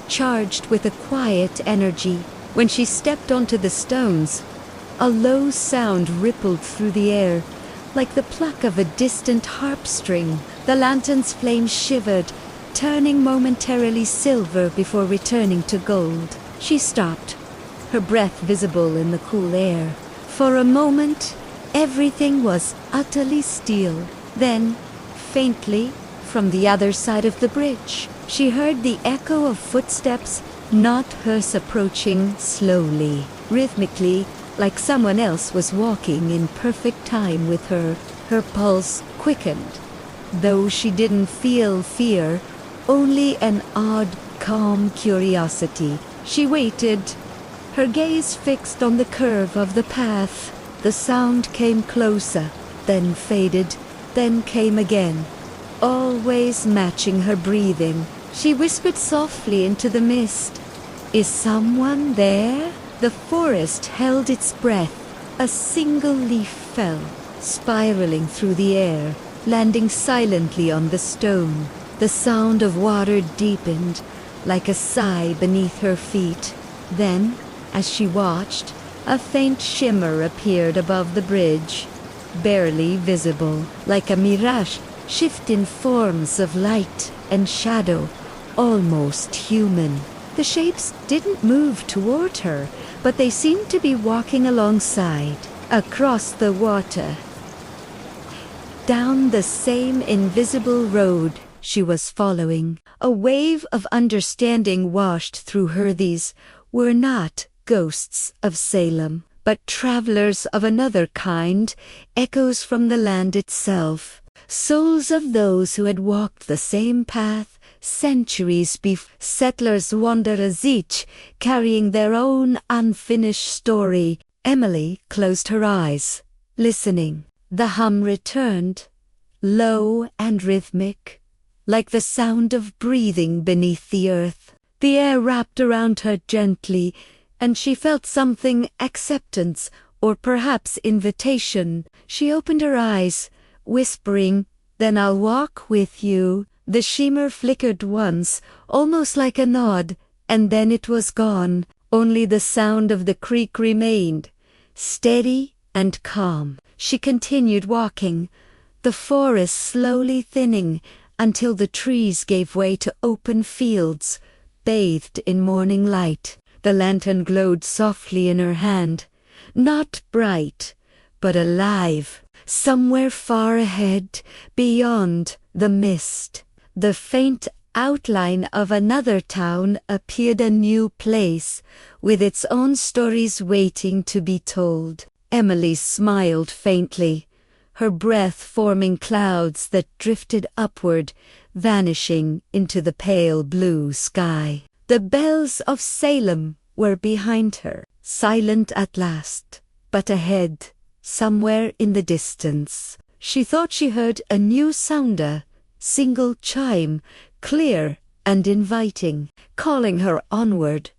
charged with a quiet energy. When she stepped onto the stones, a low sound rippled through the air, like the pluck of a distant harp string. The lantern's flame shivered, turning momentarily silver before returning to gold. She stopped, her breath visible in the cool air. For a moment, everything was utterly still. Then, faintly, from the other side of the bridge, she heard the echo of footsteps, not hers, approaching slowly, rhythmically, like someone else was walking in perfect time with her. Her pulse quickened, though she didn't feel fear, only an odd, calm curiosity. She waited, her gaze fixed on the curve of the path. The sound came closer, then faded, then came again, always matching her breathing. She whispered softly into the mist, "Is someone there?" The forest held its breath. A single leaf fell, spiraling through the air, landing silently on the stone. The sound of water deepened, like a sigh beneath her feet. Then, as she watched, a faint shimmer appeared above the bridge, barely visible, like a mirage, shifting forms of light and shadow, almost human. The shapes didn't move toward her, but they seemed to be walking alongside, across the water, down the same invisible road she was following. A wave of understanding washed through her. These were not ghosts of Salem. but travelers of another kind, echoes from the land itself, souls of those who had walked the same path centuries before. Settlers wander as each, carrying their own unfinished story. Emily closed her eyes, listening. The hum returned, low and rhythmic, like the sound of breathing beneath the earth. The air wrapped around her gently, and she felt something, acceptance, or perhaps invitation. She opened her eyes, whispering, "Then I'll walk with you." The shimmer flickered once, almost like a nod, and then it was gone. Only the sound of the creek remained, steady and calm. She continued walking, the forest slowly thinning until the trees gave way to open fields, bathed in morning light. The lantern glowed softly in her hand, not bright, but alive. Somewhere far ahead, beyond the mist, the faint outline of another town appeared, a new place, with its own stories waiting to be told. Emily smiled faintly, her breath forming clouds that drifted upward, vanishing into the pale blue sky. The bells of Salem were behind her, silent at last, but ahead, somewhere in the distance, she thought she heard a new sounder, single chime, clear and inviting, calling her onward.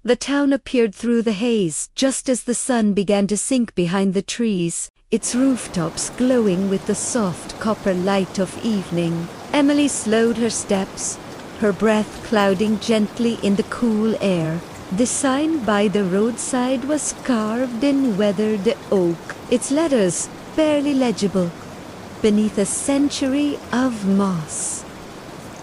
The town appeared through the haze just as the sun began to sink behind the trees, its rooftops glowing with the soft copper light of evening. Emily slowed her steps, her breath clouding gently in the cool air. The sign by the roadside was carved in weathered oak, its letters barely legible beneath a century of moss.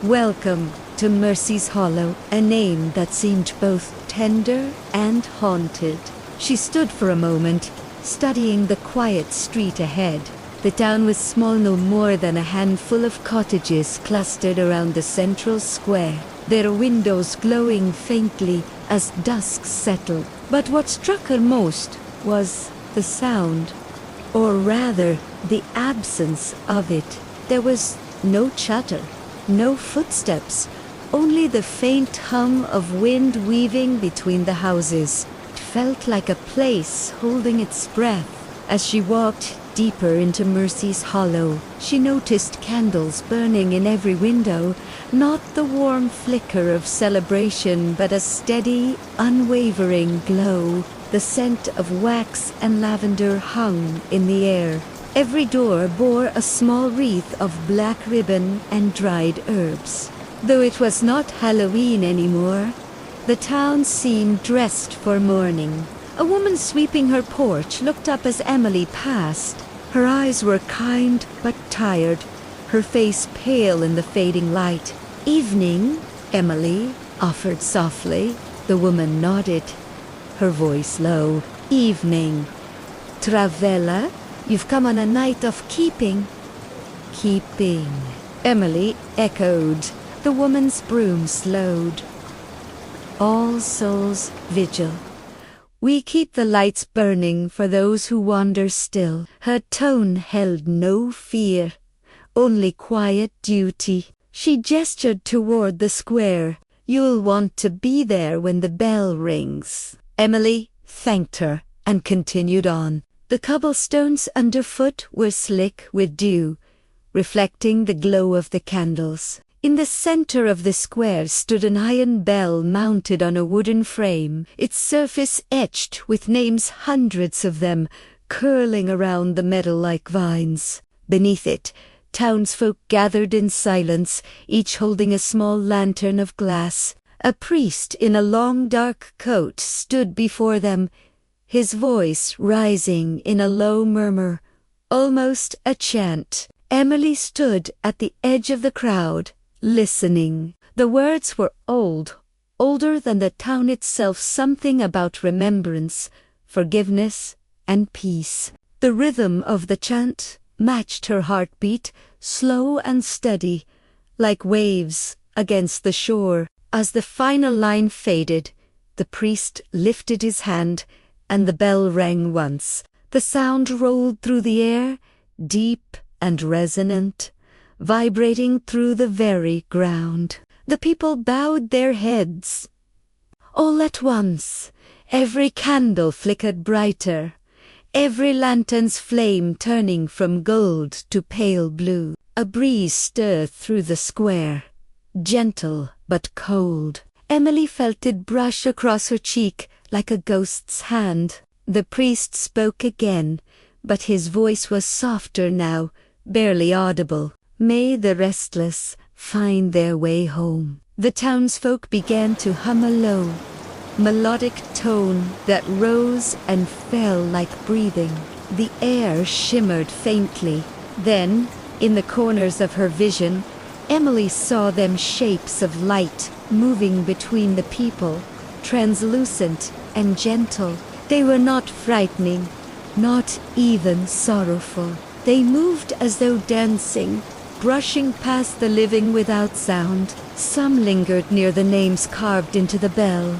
"Welcome to Mercy's Hollow," a name that seemed both tender and haunted. She stood for a moment, studying the quiet street ahead. The town was small, no more than a handful of cottages clustered around the central square, their windows glowing faintly as dusk settled. But what struck her most was the sound, or rather, the absence of it. There was no chatter, no footsteps, only the faint hum of wind weaving between the houses. It felt like a place holding its breath. As she walked deeper into Mercy's Hollow, she noticed candles burning in every window, not the warm flicker of celebration, but a steady, unwavering glow. The scent of wax and lavender hung in the air. Every door bore a small wreath of black ribbon and dried herbs. Though it was not Halloween anymore, the town seemed dressed for mourning. A woman sweeping her porch looked up as Emily passed. Her eyes were kind but tired, her face pale in the fading light. "Evening," Emily offered softly. The woman nodded, her voice low. "Evening. Travella, you've come on a night of keeping." "Keeping," Emily echoed. The woman's broom slowed. "All Souls Vigil. We keep the lights burning for those who wander still." Her tone held no fear, only quiet duty. She gestured toward the square. "You'll want to be there when the bell rings." Emily thanked her and continued on. The cobblestones underfoot were slick with dew, reflecting the glow of the candles. In the center of the square stood an iron bell mounted on a wooden frame, its surface etched with names, hundreds of them, curling around the metal like vines. Beneath it, townsfolk gathered in silence, each holding a small lantern of glass. A priest in a long dark coat stood before them, his voice rising in a low murmur, almost a chant. Emily stood at the edge of the crowd, listening. The words were old, older than the town itself, something about remembrance, forgiveness, and peace. The rhythm of the chant matched her heartbeat, slow and steady, like waves against the shore. As the final line faded, The priest lifted his hand, and the bell rang once. The sound rolled through the air, deep and resonant, vibrating through the very ground. The people bowed their heads. All at once, every candle flickered brighter, every lantern's flame turning from gold to pale blue. A breeze stirred through the square, gentle but cold. Emily felt it brush across her cheek like a ghost's hand. The priest spoke again, but his voice was softer now, barely audible. May the restless find their way home. The townsfolk began to hum a low, melodic tone that rose and fell like breathing. The air shimmered faintly. Then, in the corners of her vision, Emily saw them shapes of light moving between the people, translucent and gentle. They were not frightening, not even sorrowful. They moved as though dancing, brushing past the living without sound. Some lingered near the names carved into the bell,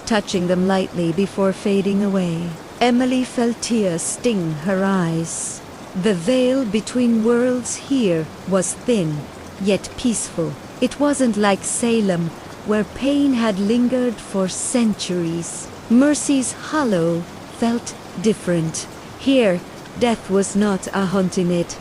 touching them lightly before fading away. Emily felt tears sting her eyes. The veil between worlds here was thin, yet peaceful. It wasn't like Salem, where pain had lingered for centuries. Mercy's Hollow felt different. Here, death was not a haunting, it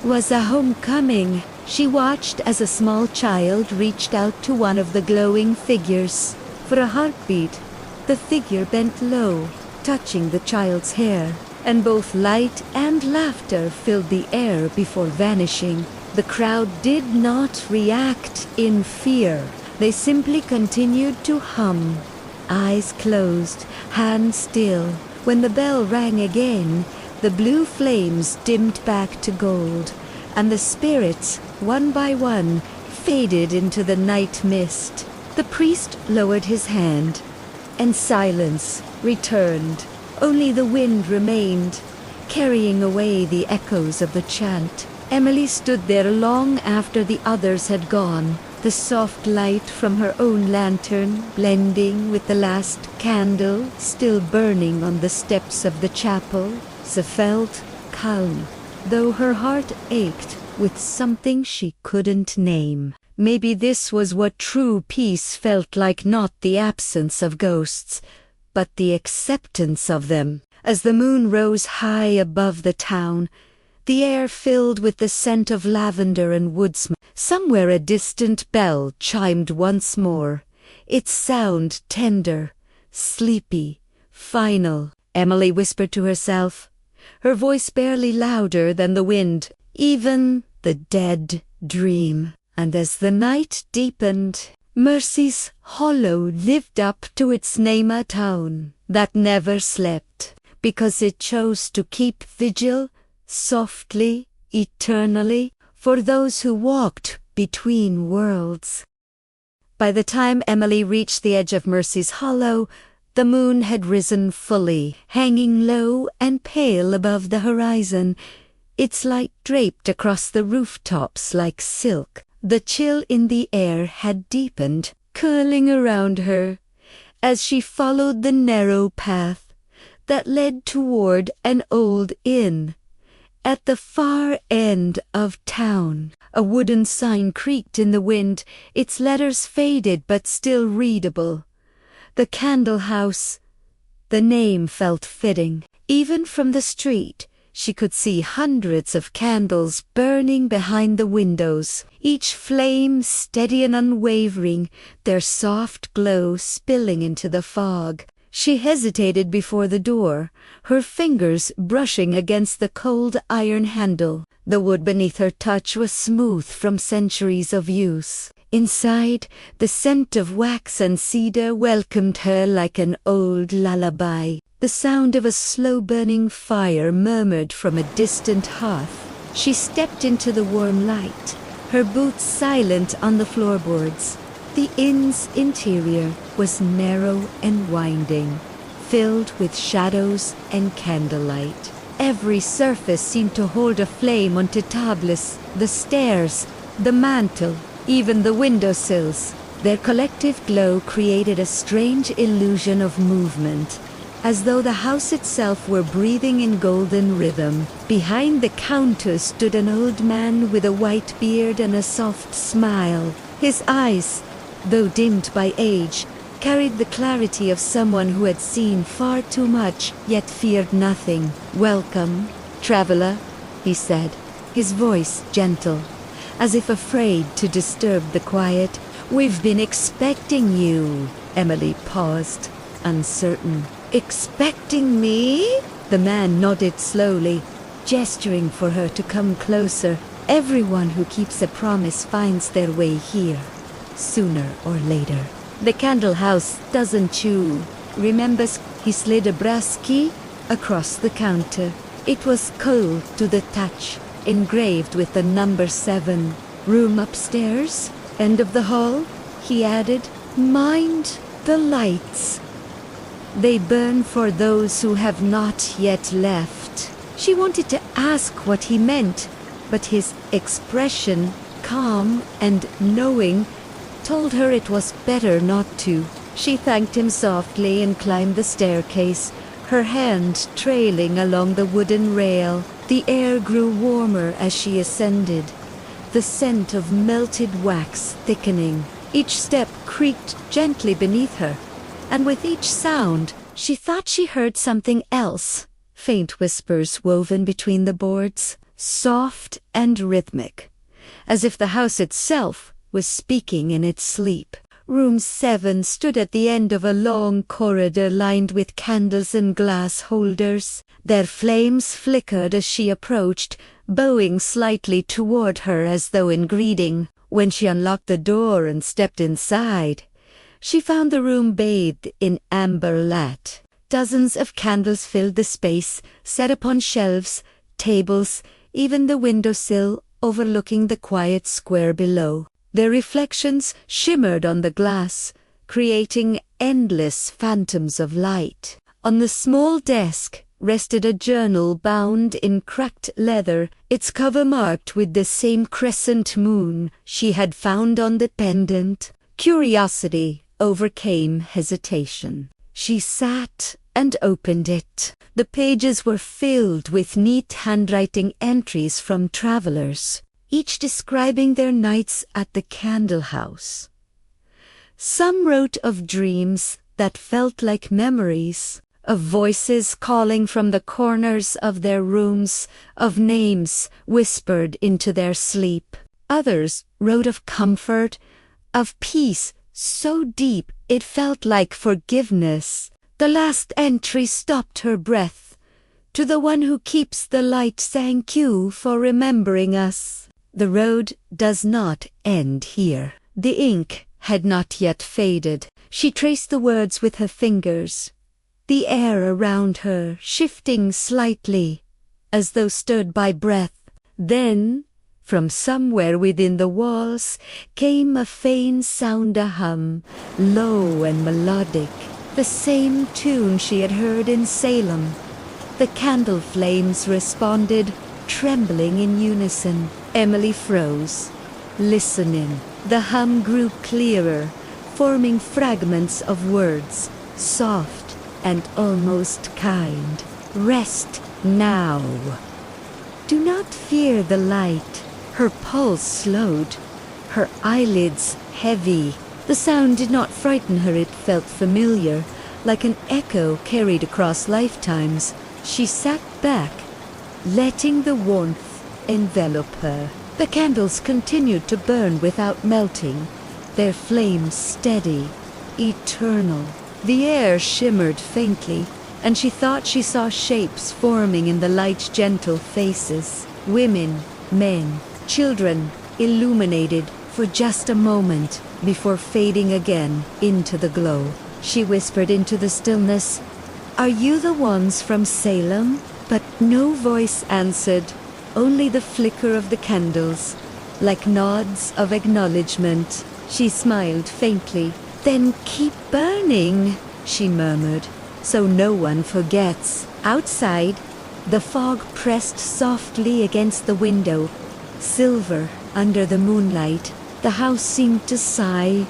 was a homecoming. She watched as a small child reached out to one of the glowing figures. For a heartbeat, the figure bent low, touching the child's hair, and both light and laughter filled the air before vanishing. The crowd did not react in fear. They simply continued to hum, eyes closed, hands still. When the bell rang again, the blue flames dimmed back to gold, and the spirits, one by one, faded into the night mist. The priest lowered his hand, and silence returned. Only the wind remained, carrying away the echoes of the chant. Emily stood there long after the others had gone, the soft light from her own lantern blending with the last candle still burning on the steps of the chapel. She felt calm, though her heart ached with something she couldn't name. Maybe this was what true peace felt like, not the absence of ghosts, but the acceptance of them. As the moon rose high above the town, the air filled with the scent of lavender and woodsman. Somewhere a distant bell chimed once more, its sound tender, sleepy, final. Emily whispered to herself, her voice barely louder than the wind, even the dead dream. And as the night deepened, Mercy's Hollow lived up to its name, a town that never slept, because it chose to keep vigil softly, eternally, for those who walked between worlds. By the time Emily reached the edge of Mercy's Hollow, the moon had risen fully, hanging low and pale above the horizon, its light draped across the rooftops like silk. The chill in the air had deepened, curling around her, as she followed the narrow path that led toward an old inn. At the far end of town, a wooden sign creaked in the wind, its letters faded but still readable. The Candle House. The name felt fitting. Even from the street, she could see hundreds of candles burning behind the windows, each flame steady and unwavering, their soft glow spilling into the fog. She hesitated before the door, her fingers brushing against the cold iron handle. The wood beneath her touch was smooth from centuries of use. Inside, the scent of wax and cedar welcomed her like an old lullaby. The sound of a slow-burning fire murmured from a distant hearth. She stepped into the warm light, her boots silent on the floorboards. The inn's interior was narrow and winding, filled with shadows and candlelight. Every surface seemed to hold a flame onto tables, the stairs, the mantel, even the windowsills. Their collective glow created a strange illusion of movement, as though the house itself were breathing in golden rhythm. Behind the counter stood an old man with a white beard and a soft smile. His eyes, though dimmed by age, carried the clarity of someone who had seen far too much, yet feared nothing. "Welcome, traveler," he said, his voice gentle, as if afraid to disturb the quiet. "We've been expecting you." Emily paused, uncertain. "Expecting me?" The man nodded slowly, gesturing for her to come closer. "Everyone who keeps a promise finds their way here, sooner or later. The candle house doesn't chew. Remembers?" He slid a brass key across the counter. It was cold to the touch, engraved with the number 7. "Room upstairs, end of the hall," he added. "Mind the lights. They burn for those who have not yet left." She wanted to ask what he meant, but his expression, calm and knowing, told her it was better not to. She thanked him softly and climbed the staircase, her hand trailing along the wooden rail. The air grew warmer as she ascended, the scent of melted wax thickening. Each step creaked gently beneath her, and with each sound, she thought she heard something else. Faint whispers woven between the boards, soft and rhythmic, as if the house itself was speaking in its sleep. Room 7 stood at the end of a long corridor lined with candles and glass holders. Their flames flickered as she approached, bowing slightly toward her as though in greeting. When she unlocked the door and stepped inside, she found the room bathed in amber light. Dozens of candles filled the space, set upon shelves, tables, even the windowsill overlooking the quiet square below. Their reflections shimmered on the glass, creating endless phantoms of light. On the small desk rested a journal bound in cracked leather, its cover marked with the same crescent moon she had found on the pendant. Curiosity overcame hesitation. She sat and opened it. The pages were filled with neat handwriting entries from travelers, each describing their nights at the candle house. Some wrote of dreams that felt like memories, of voices calling from the corners of their rooms, of names whispered into their sleep. Others wrote of comfort, of peace so deep it felt like forgiveness. The last entry stopped her breath. "To the one who keeps the light, thank you for remembering us." The road does not end here. The ink had not yet faded. She traced the words with her fingers, the air around her shifting slightly, as though stirred by breath. Then, from somewhere within the walls, came a faint sound, a hum, low and melodic, the same tune she had heard in Salem. The candle flames responded, trembling in unison. Emily froze, listening. The hum grew clearer, forming fragments of words, soft and almost kind. "Rest now. Do not fear the light." Her pulse slowed, her eyelids heavy. The sound did not frighten her, it felt familiar, like an echo carried across lifetimes. She sat back, letting the warmth envelop her. The candles continued to burn without melting, their flames steady, eternal. The air shimmered faintly, and she thought she saw shapes forming in the light's gentle faces. Women, men, children, illuminated for just a moment before fading again into the glow. She whispered into the stillness, "Are you the ones from Salem?" But no voice answered, only the flicker of the candles, like nods of acknowledgement. She smiled faintly. "Then keep burning," she murmured, "so no one forgets." Outside, the fog pressed softly against the window, silver under the moonlight. The house seemed to sigh,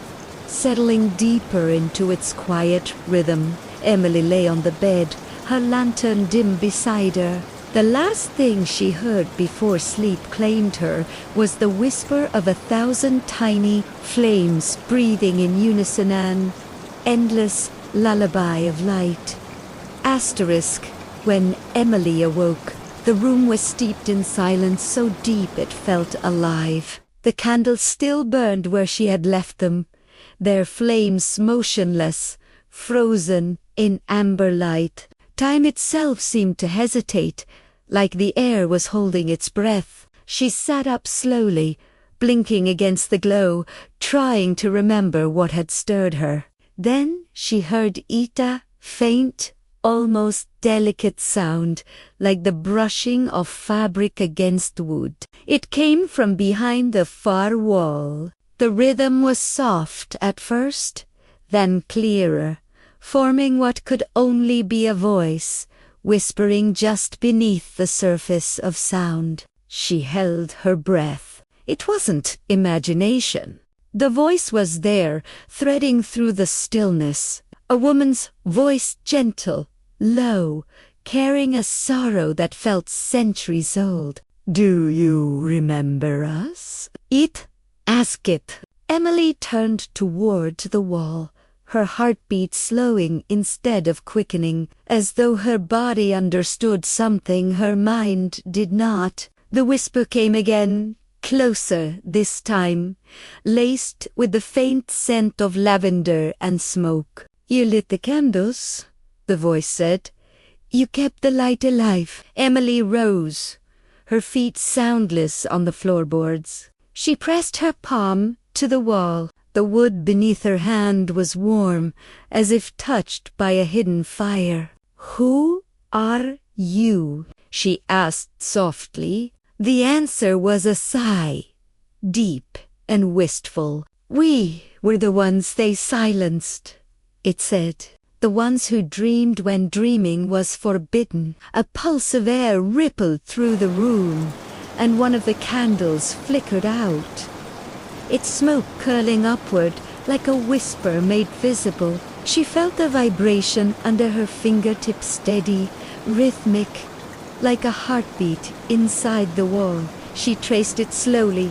settling deeper into its quiet rhythm. Emily lay on the bed, her lantern dim beside her. The last thing she heard before sleep claimed her was the whisper of 1,000 tiny flames breathing in unison, an endless lullaby of light. Asterisk. When Emily awoke, the room was steeped in silence so deep it felt alive. The candles still burned where she had left them, their flames motionless, frozen in amber light. Time itself seemed to hesitate, like the air was holding its breath. She sat up slowly, blinking against the glow, trying to remember what had stirred her. Then she heard Ita, faint, almost delicate sound, like the brushing of fabric against wood. It came from behind the far wall. The rhythm was soft at first, then clearer, forming what could only be a voice, whispering just beneath the surface of sound. She held her breath. It wasn't imagination. The voice was there, threading through the stillness. A woman's voice, gentle, low, carrying a sorrow that felt centuries old. "Do you remember us?" Ask it. Emily turned toward the wall, her heartbeat slowing instead of quickening, as though her body understood something her mind did not. The whisper came again, closer this time, laced with the faint scent of lavender and smoke. "You lit the candles," the voice said. "You kept the light alive." Emily rose, her feet soundless on the floorboards. She pressed her palm to the wall. The wood beneath her hand was warm, as if touched by a hidden fire. "Who are you?" she asked softly. The answer was a sigh, deep and wistful. "We were the ones they silenced," it said. "The ones who dreamed when dreaming was forbidden." A pulse of air rippled through the room, and one of the candles flickered out, its smoke curling upward like a whisper made visible. She felt the vibration under her fingertips, steady, rhythmic, like a heartbeat inside the wall. She traced it slowly,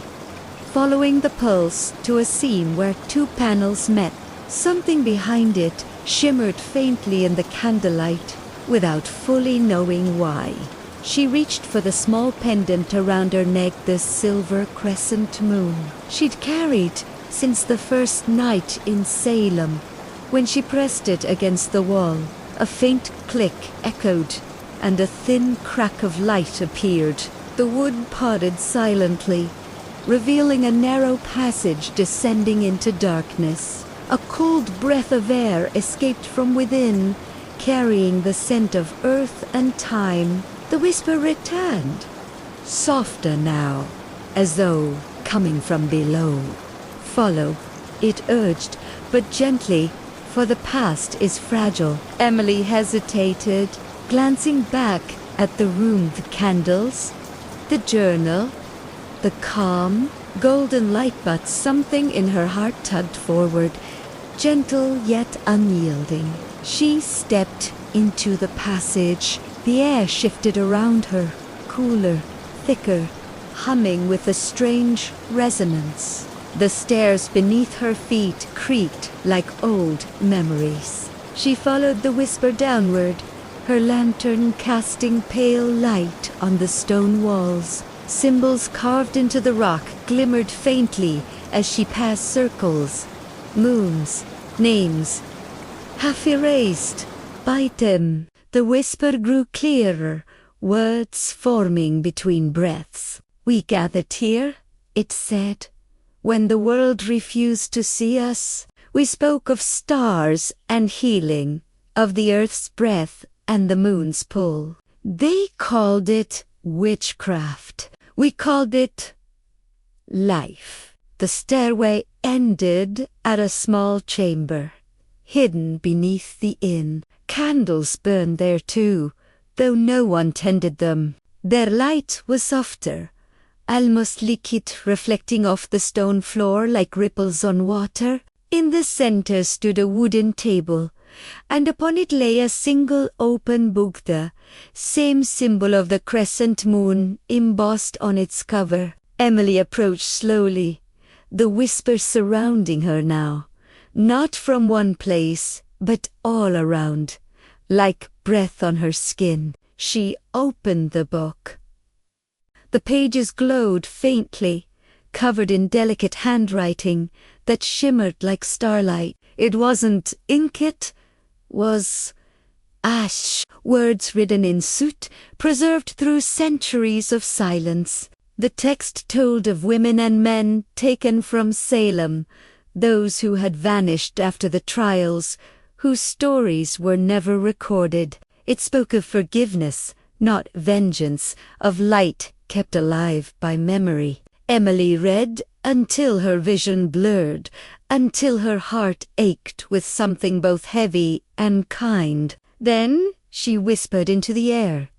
following the pulse to a seam where two panels met. Something behind it shimmered faintly in the candlelight, without fully knowing why. She reached for the small pendant around her neck, the silver crescent moon she'd carried since the first night in Salem. When she pressed it against the wall, a faint click echoed, and a thin crack of light appeared. The wood parted silently, revealing a narrow passage descending into darkness. A cold breath of air escaped from within, carrying the scent of earth and time. The whisper returned, softer now, as though coming from below. "Follow," it urged, but gently, for the past is fragile. Emily hesitated, glancing back at the room, the candles, the journal, the calm, golden light, but something in her heart tugged forward, gentle yet unyielding. She stepped into the passage. The air shifted around her, cooler, thicker, humming with a strange resonance. The stairs beneath her feet creaked like old memories. She followed the whisper downward, her lantern casting pale light on the stone walls. Symbols carved into the rock glimmered faintly as she passed circles, moons, names, half erased by them. The whisper grew clearer, words forming between breaths. "We gathered here," it said, "when the world refused to see us. We spoke of stars and healing, of the earth's breath and the moon's pull. They called it witchcraft. We called it life." The stairway ended at a small chamber, hidden beneath the inn. Candles burned there too, though no one tended them. Their light was softer, almost liquid, reflecting off the stone floor like ripples on water. In the center stood a wooden table, and upon it lay a single open book, the same symbol of the crescent moon embossed on its cover. Emily approached slowly, the whispers surrounding her now, not from one place, but all around, like breath on her skin. She opened the book. The pages glowed faintly, covered in delicate handwriting that shimmered like starlight. It wasn't ink, it was ash, words written in soot, preserved through centuries of silence. The text told of women and men taken from Salem, those who had vanished after the trials, whose stories were never recorded. It spoke of forgiveness, not vengeance, of light kept alive by memory. Emily read until her vision blurred, until her heart ached with something both heavy and kind. Then she whispered into the air,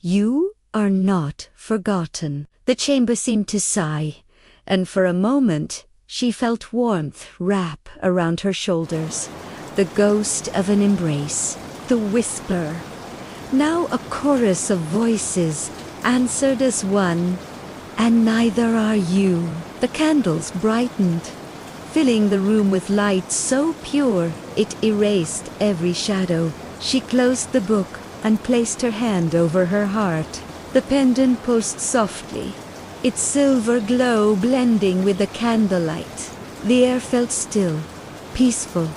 "You are not forgotten." The chamber seemed to sigh, and for a moment she felt warmth wrap around her shoulders, the ghost of an embrace. The whisper, now a chorus of voices, answered as one, "And neither are you." The candles brightened, filling the room with light so pure it erased every shadow. She closed the book and placed her hand over her heart. The pendant pulsed softly, its silver glow blending with the candlelight. The air felt still, peaceful,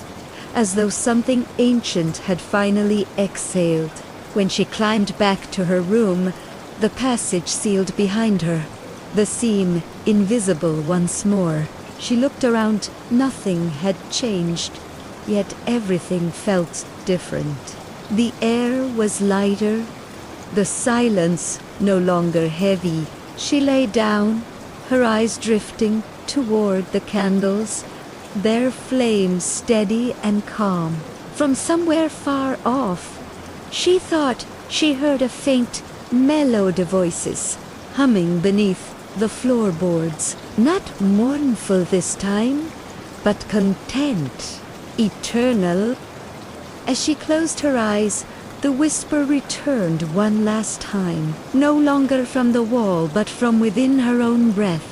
as though something ancient had finally exhaled. When she climbed back to her room, the passage sealed behind her, the seam invisible once more. She looked around. Nothing had changed, yet everything felt different. The air was lighter, the silence no longer heavy. She lay down, her eyes drifting toward the candles, their flames steady and calm. From somewhere far off, she thought she heard a faint melody of voices humming beneath the floorboards, not mournful this time, but content, eternal. As she closed her eyes, the whisper returned one last time, no longer from the wall, but from within her own breath.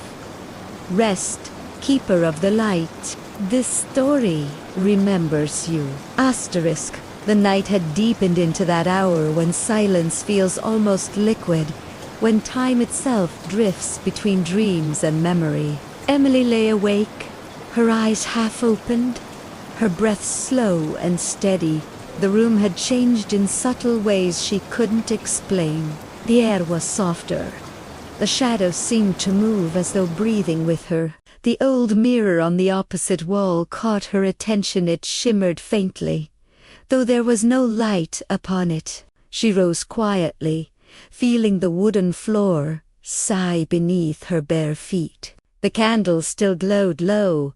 "Rest, keeper of the light. This story remembers you." Asterisk. The night had deepened into that hour when silence feels almost liquid, when time itself drifts between dreams and memory. Emily lay awake, her eyes half opened, her breath slow and steady. The room had changed in subtle ways she couldn't explain. The air was softer. The shadows seemed to move as though breathing with her. The old mirror on the opposite wall caught her attention. It shimmered faintly, though there was no light upon it. She rose quietly, feeling the wooden floor sigh beneath her bare feet. The candles still glowed low,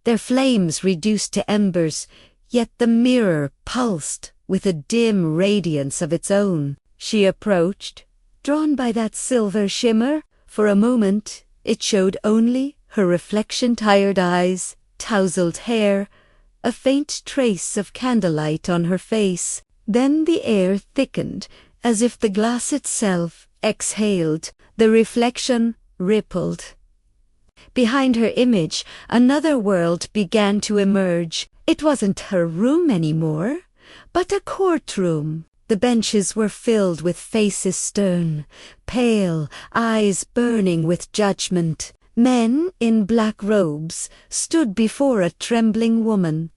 their flames reduced to embers, yet the mirror pulsed with a dim radiance of its own. She approached, drawn by that silver shimmer. For a moment it showed only her reflection, tired eyes, tousled hair, a faint trace of candlelight on her face. Then the air thickened, as if the glass itself exhaled. The reflection rippled. Behind her image, another world began to emerge. It wasn't her room anymore, but a courtroom. The benches were filled with faces stern, pale, eyes burning with judgment. Men in black robes stood before a trembling woman,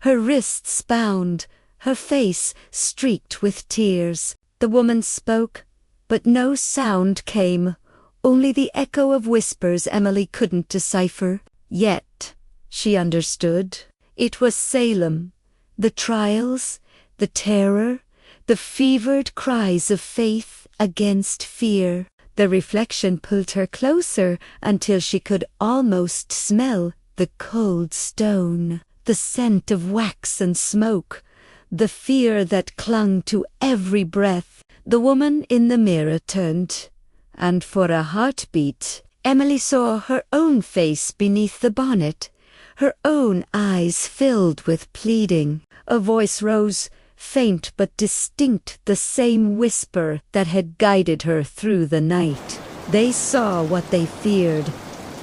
her wrists bound, her face streaked with tears. The woman spoke, but no sound came, only the echo of whispers Emily couldn't decipher. Yet she understood. It was Salem, the trials, the terror, the fevered cries of faith against fear. The reflection pulled her closer until she could almost smell the cold stone, the scent of wax and smoke, the fear that clung to every breath. The woman in the mirror turned, and for a heartbeat, Emily saw her own face beneath the bonnet, her own eyes filled with pleading. A voice rose, faint but distinct, the same whisper that had guided her through the night. They saw what they feared.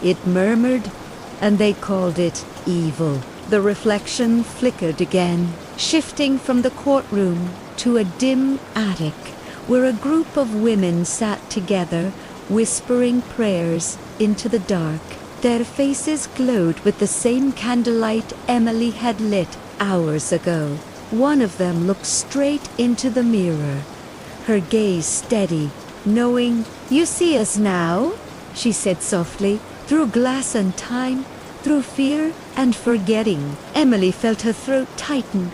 It murmured, and they called it evil. The reflection flickered again, shifting from the courtroom to a dim attic where a group of women sat together, whispering prayers into the dark. Their faces glowed with the same candlelight Emily had lit hours ago. One of them looked straight into the mirror, her gaze steady, knowing, "You see us now," she said softly, "through glass and time, through fear and forgetting." Emily felt her throat tighten,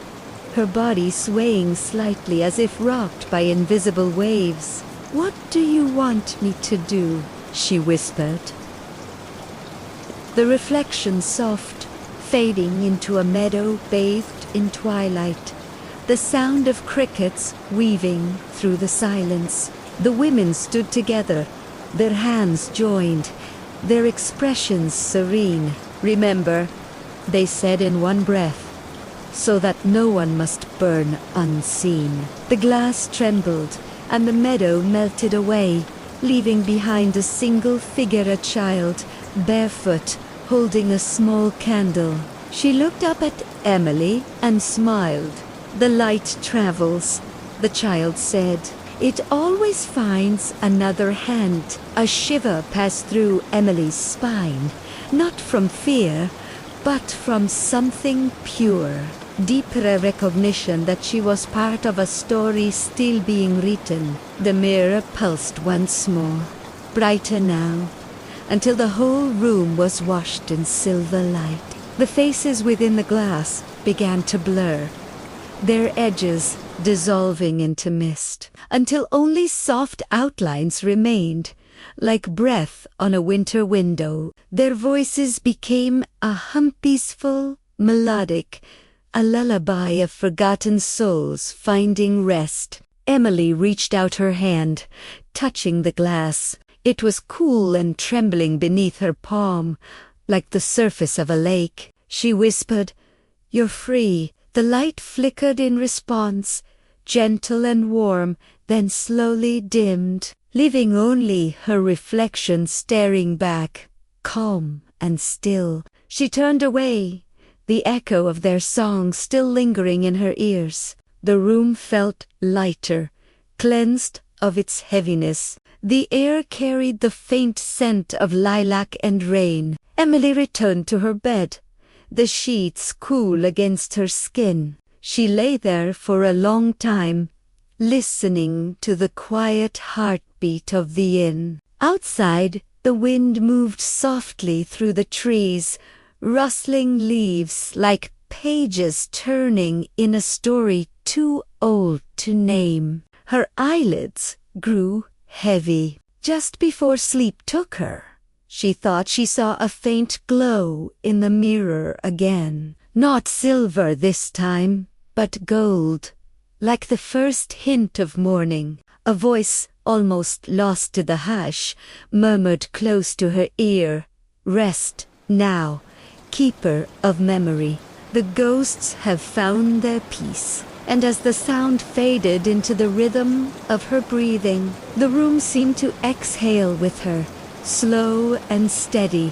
her body swaying slightly as if rocked by invisible waves. "What do you want me to do?" she whispered. The reflection soft, fading into a meadow bathed in twilight, the sound of crickets weaving through the silence. The women stood together, their hands joined, their expressions serene. "Remember," they said in one breath, "so that no one must burn unseen." The glass trembled, and the meadow melted away, leaving behind a single figure, a child, barefoot, holding a small candle. She looked up at Emily and smiled. "The light travels," the child said. "It always finds another hand." A shiver passed through Emily's spine, not from fear, but from something pure. Deeper a recognition that she was part of a story still being written. The mirror pulsed once more, brighter now, until the whole room was washed in silver light. The faces within the glass began to blur, their edges dissolving into mist, until only soft outlines remained, like breath on a winter window. Their voices became a hum, peaceful, melodic, a lullaby of forgotten souls finding rest. Emily reached out her hand, touching the glass. It was cool and trembling beneath her palm, like the surface of a lake. She whispered, "You're free." The light flickered in response, gentle and warm, then slowly dimmed, leaving only her reflection staring back, calm and still. She turned away, the echo of their song still lingering in her ears. The room felt lighter, cleansed of its heaviness. The air carried the faint scent of lilac and rain. Emily returned to her bed, the sheets cool against her skin. She lay there for a long time, listening to the quiet heartbeat of the inn. Outside, the wind moved softly through the trees, rustling leaves like pages turning in a story too old to name. Her eyelids grew heavy. Just before sleep took her, she thought she saw a faint glow in the mirror again. Not silver this time, but gold, like the first hint of morning. A voice, almost lost to the hush, murmured close to her ear, "Rest now, keeper of memory. The ghosts have found their peace." And as the sound faded into the rhythm of her breathing, the room seemed to exhale with her, slow and steady,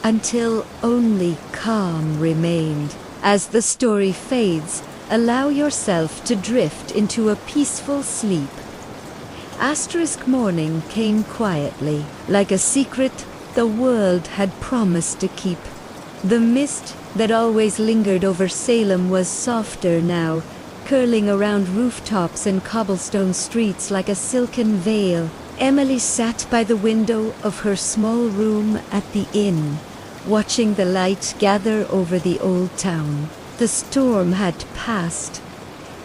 until only calm remained. As the story fades, allow yourself to drift into a peaceful sleep. Asterisk morning came quietly, like a secret the world had promised to keep. The mist that always lingered over Salem was softer now, curling around rooftops and cobblestone streets like a silken veil. Emily sat by the window of her small room at the inn, watching the light gather over the old town. The storm had passed,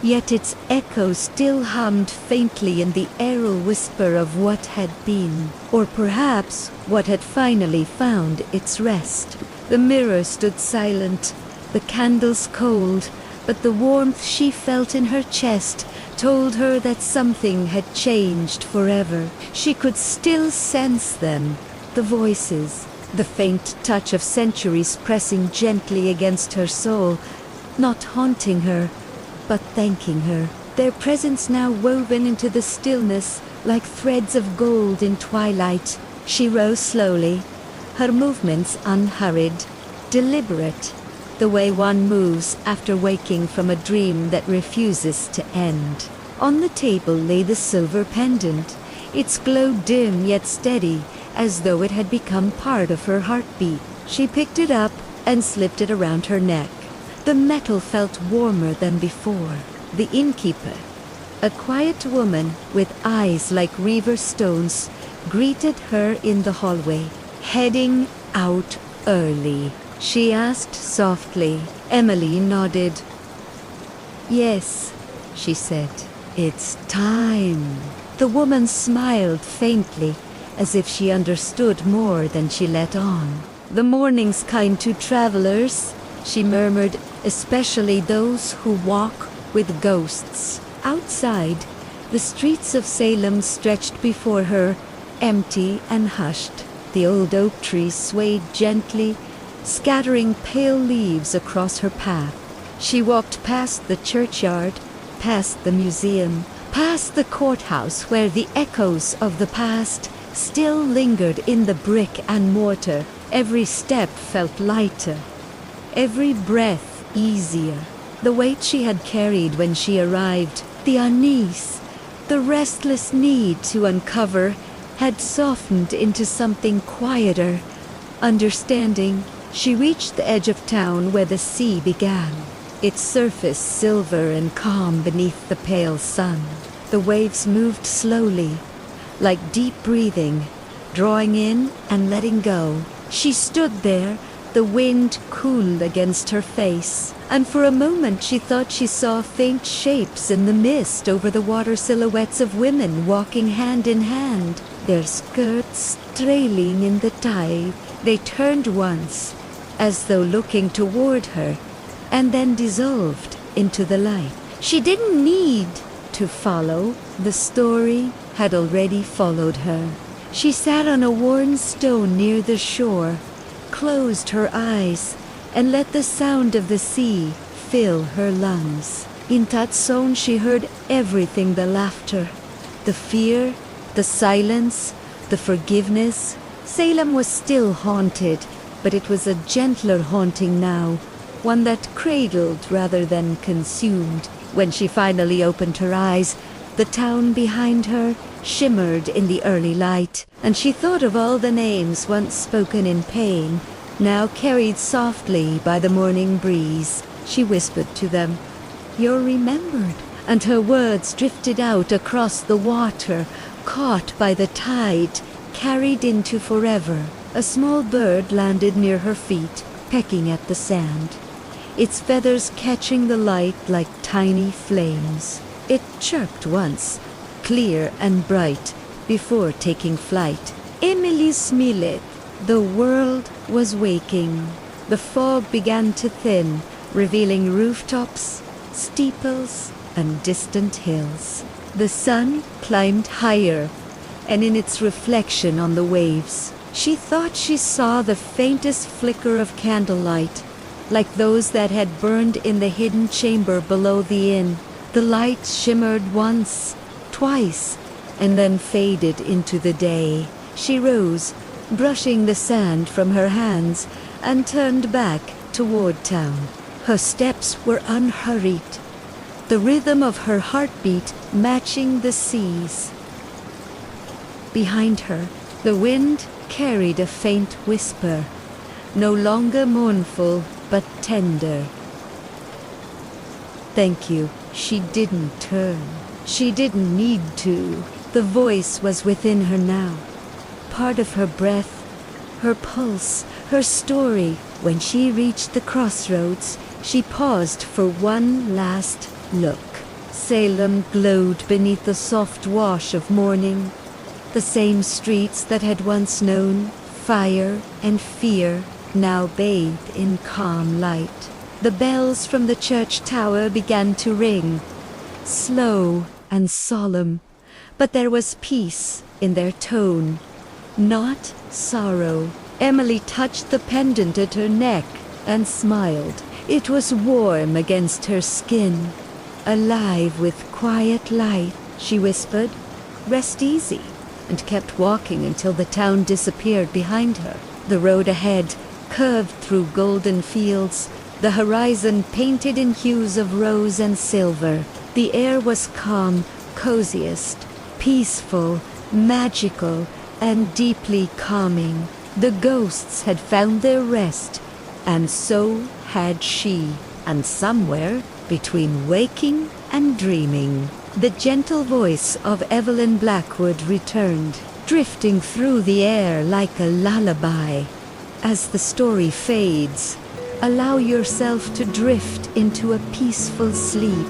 yet its echo still hummed faintly in the airy whisper of what had been, or perhaps what had finally found its rest. The mirror stood silent, the candles cold, but the warmth she felt in her chest told her that something had changed forever. She could still sense them, the voices, the faint touch of centuries pressing gently against her soul, not haunting her, but thanking her. Their presence now woven into the stillness like threads of gold in twilight. She rose slowly, her movements unhurried, deliberate, the way one moves after waking from a dream that refuses to end. On the table lay the silver pendant, its glow dim yet steady, as though it had become part of her heartbeat. She picked it up and slipped it around her neck. The metal felt warmer than before. The innkeeper, a quiet woman with eyes like river stones, greeted her in the hallway. "Heading out early?" she asked softly. Emily nodded. "Yes," she said. "It's time." The woman smiled faintly, as if she understood more than she let on. "The morning's kind to travelers," she murmured, "especially those who walk with ghosts." Outside, the streets of Salem stretched before her, empty and hushed. The old oak trees swayed gently, scattering pale leaves across her path. She walked past the churchyard, past the museum, past the courthouse where the echoes of the past still lingered in the brick and mortar. Every step felt lighter, every breath easier. The weight she had carried when she arrived, the unease, the restless need to uncover, had softened into something quieter, understanding. She reached the edge of town where the sea began, its surface silver and calm beneath the pale sun. The waves moved slowly, like deep breathing, drawing in and letting go. She stood there, the wind cool against her face, and for a moment she thought she saw faint shapes in the mist over the water, silhouettes of women walking hand in hand, their skirts trailing in the tide. They turned once, as though looking toward her, and then dissolved into the light. She didn't need to follow. The story had already followed her. She sat on a worn stone near the shore, closed her eyes, and let the sound of the sea fill her lungs. In that zone she heard everything: the laughter, the fear, the silence, the forgiveness. Salem was still haunted, but it was a gentler haunting now, one that cradled rather than consumed. When she finally opened her eyes, the town behind her shimmered in the early light, and she thought of all the names once spoken in pain, now carried softly by the morning breeze. She whispered to them, "You're remembered," and her words drifted out across the water, caught by the tide, carried into forever. A small bird landed near her feet, pecking at the sand, its feathers catching the light like tiny flames. It chirped once, clear and bright, before taking flight. Emily smiled. The world was waking. The fog began to thin, revealing rooftops, steeples, and distant hills. The sun climbed higher, and in its reflection on the waves, she thought she saw the faintest flicker of candlelight, like those that had burned in the hidden chamber below the inn. The light shimmered once, twice, and then faded into the day. She rose, brushing the sand from her hands, and turned back toward town. Her steps were unhurried, the rhythm of her heartbeat matching the seas. Behind her, the wind carried a faint whisper, no longer mournful but tender. "Thank you." She didn't turn. She didn't need to. The voice was within her now, part of her breath, her pulse, her story. When she reached the crossroads, she paused for one last look. Salem glowed beneath the soft wash of morning. The same streets that had once known fire and fear now bathed in calm light. The bells from the church tower began to ring, slow and solemn, but there was peace in their tone, not sorrow. Emily touched the pendant at her neck and smiled. It was warm against her skin. Alive with quiet light, she whispered, "Rest easy," and kept walking until the town disappeared behind her. The road ahead curved through golden fields, the horizon painted in hues of rose and silver. The air was calm, coziest, peaceful, magical, and deeply calming. The ghosts had found their rest, and so had she. And somewhere between waking and dreaming, the gentle voice of Evelyn Blackwood returned, drifting through the air like a lullaby. As the story fades, allow yourself to drift into a peaceful sleep.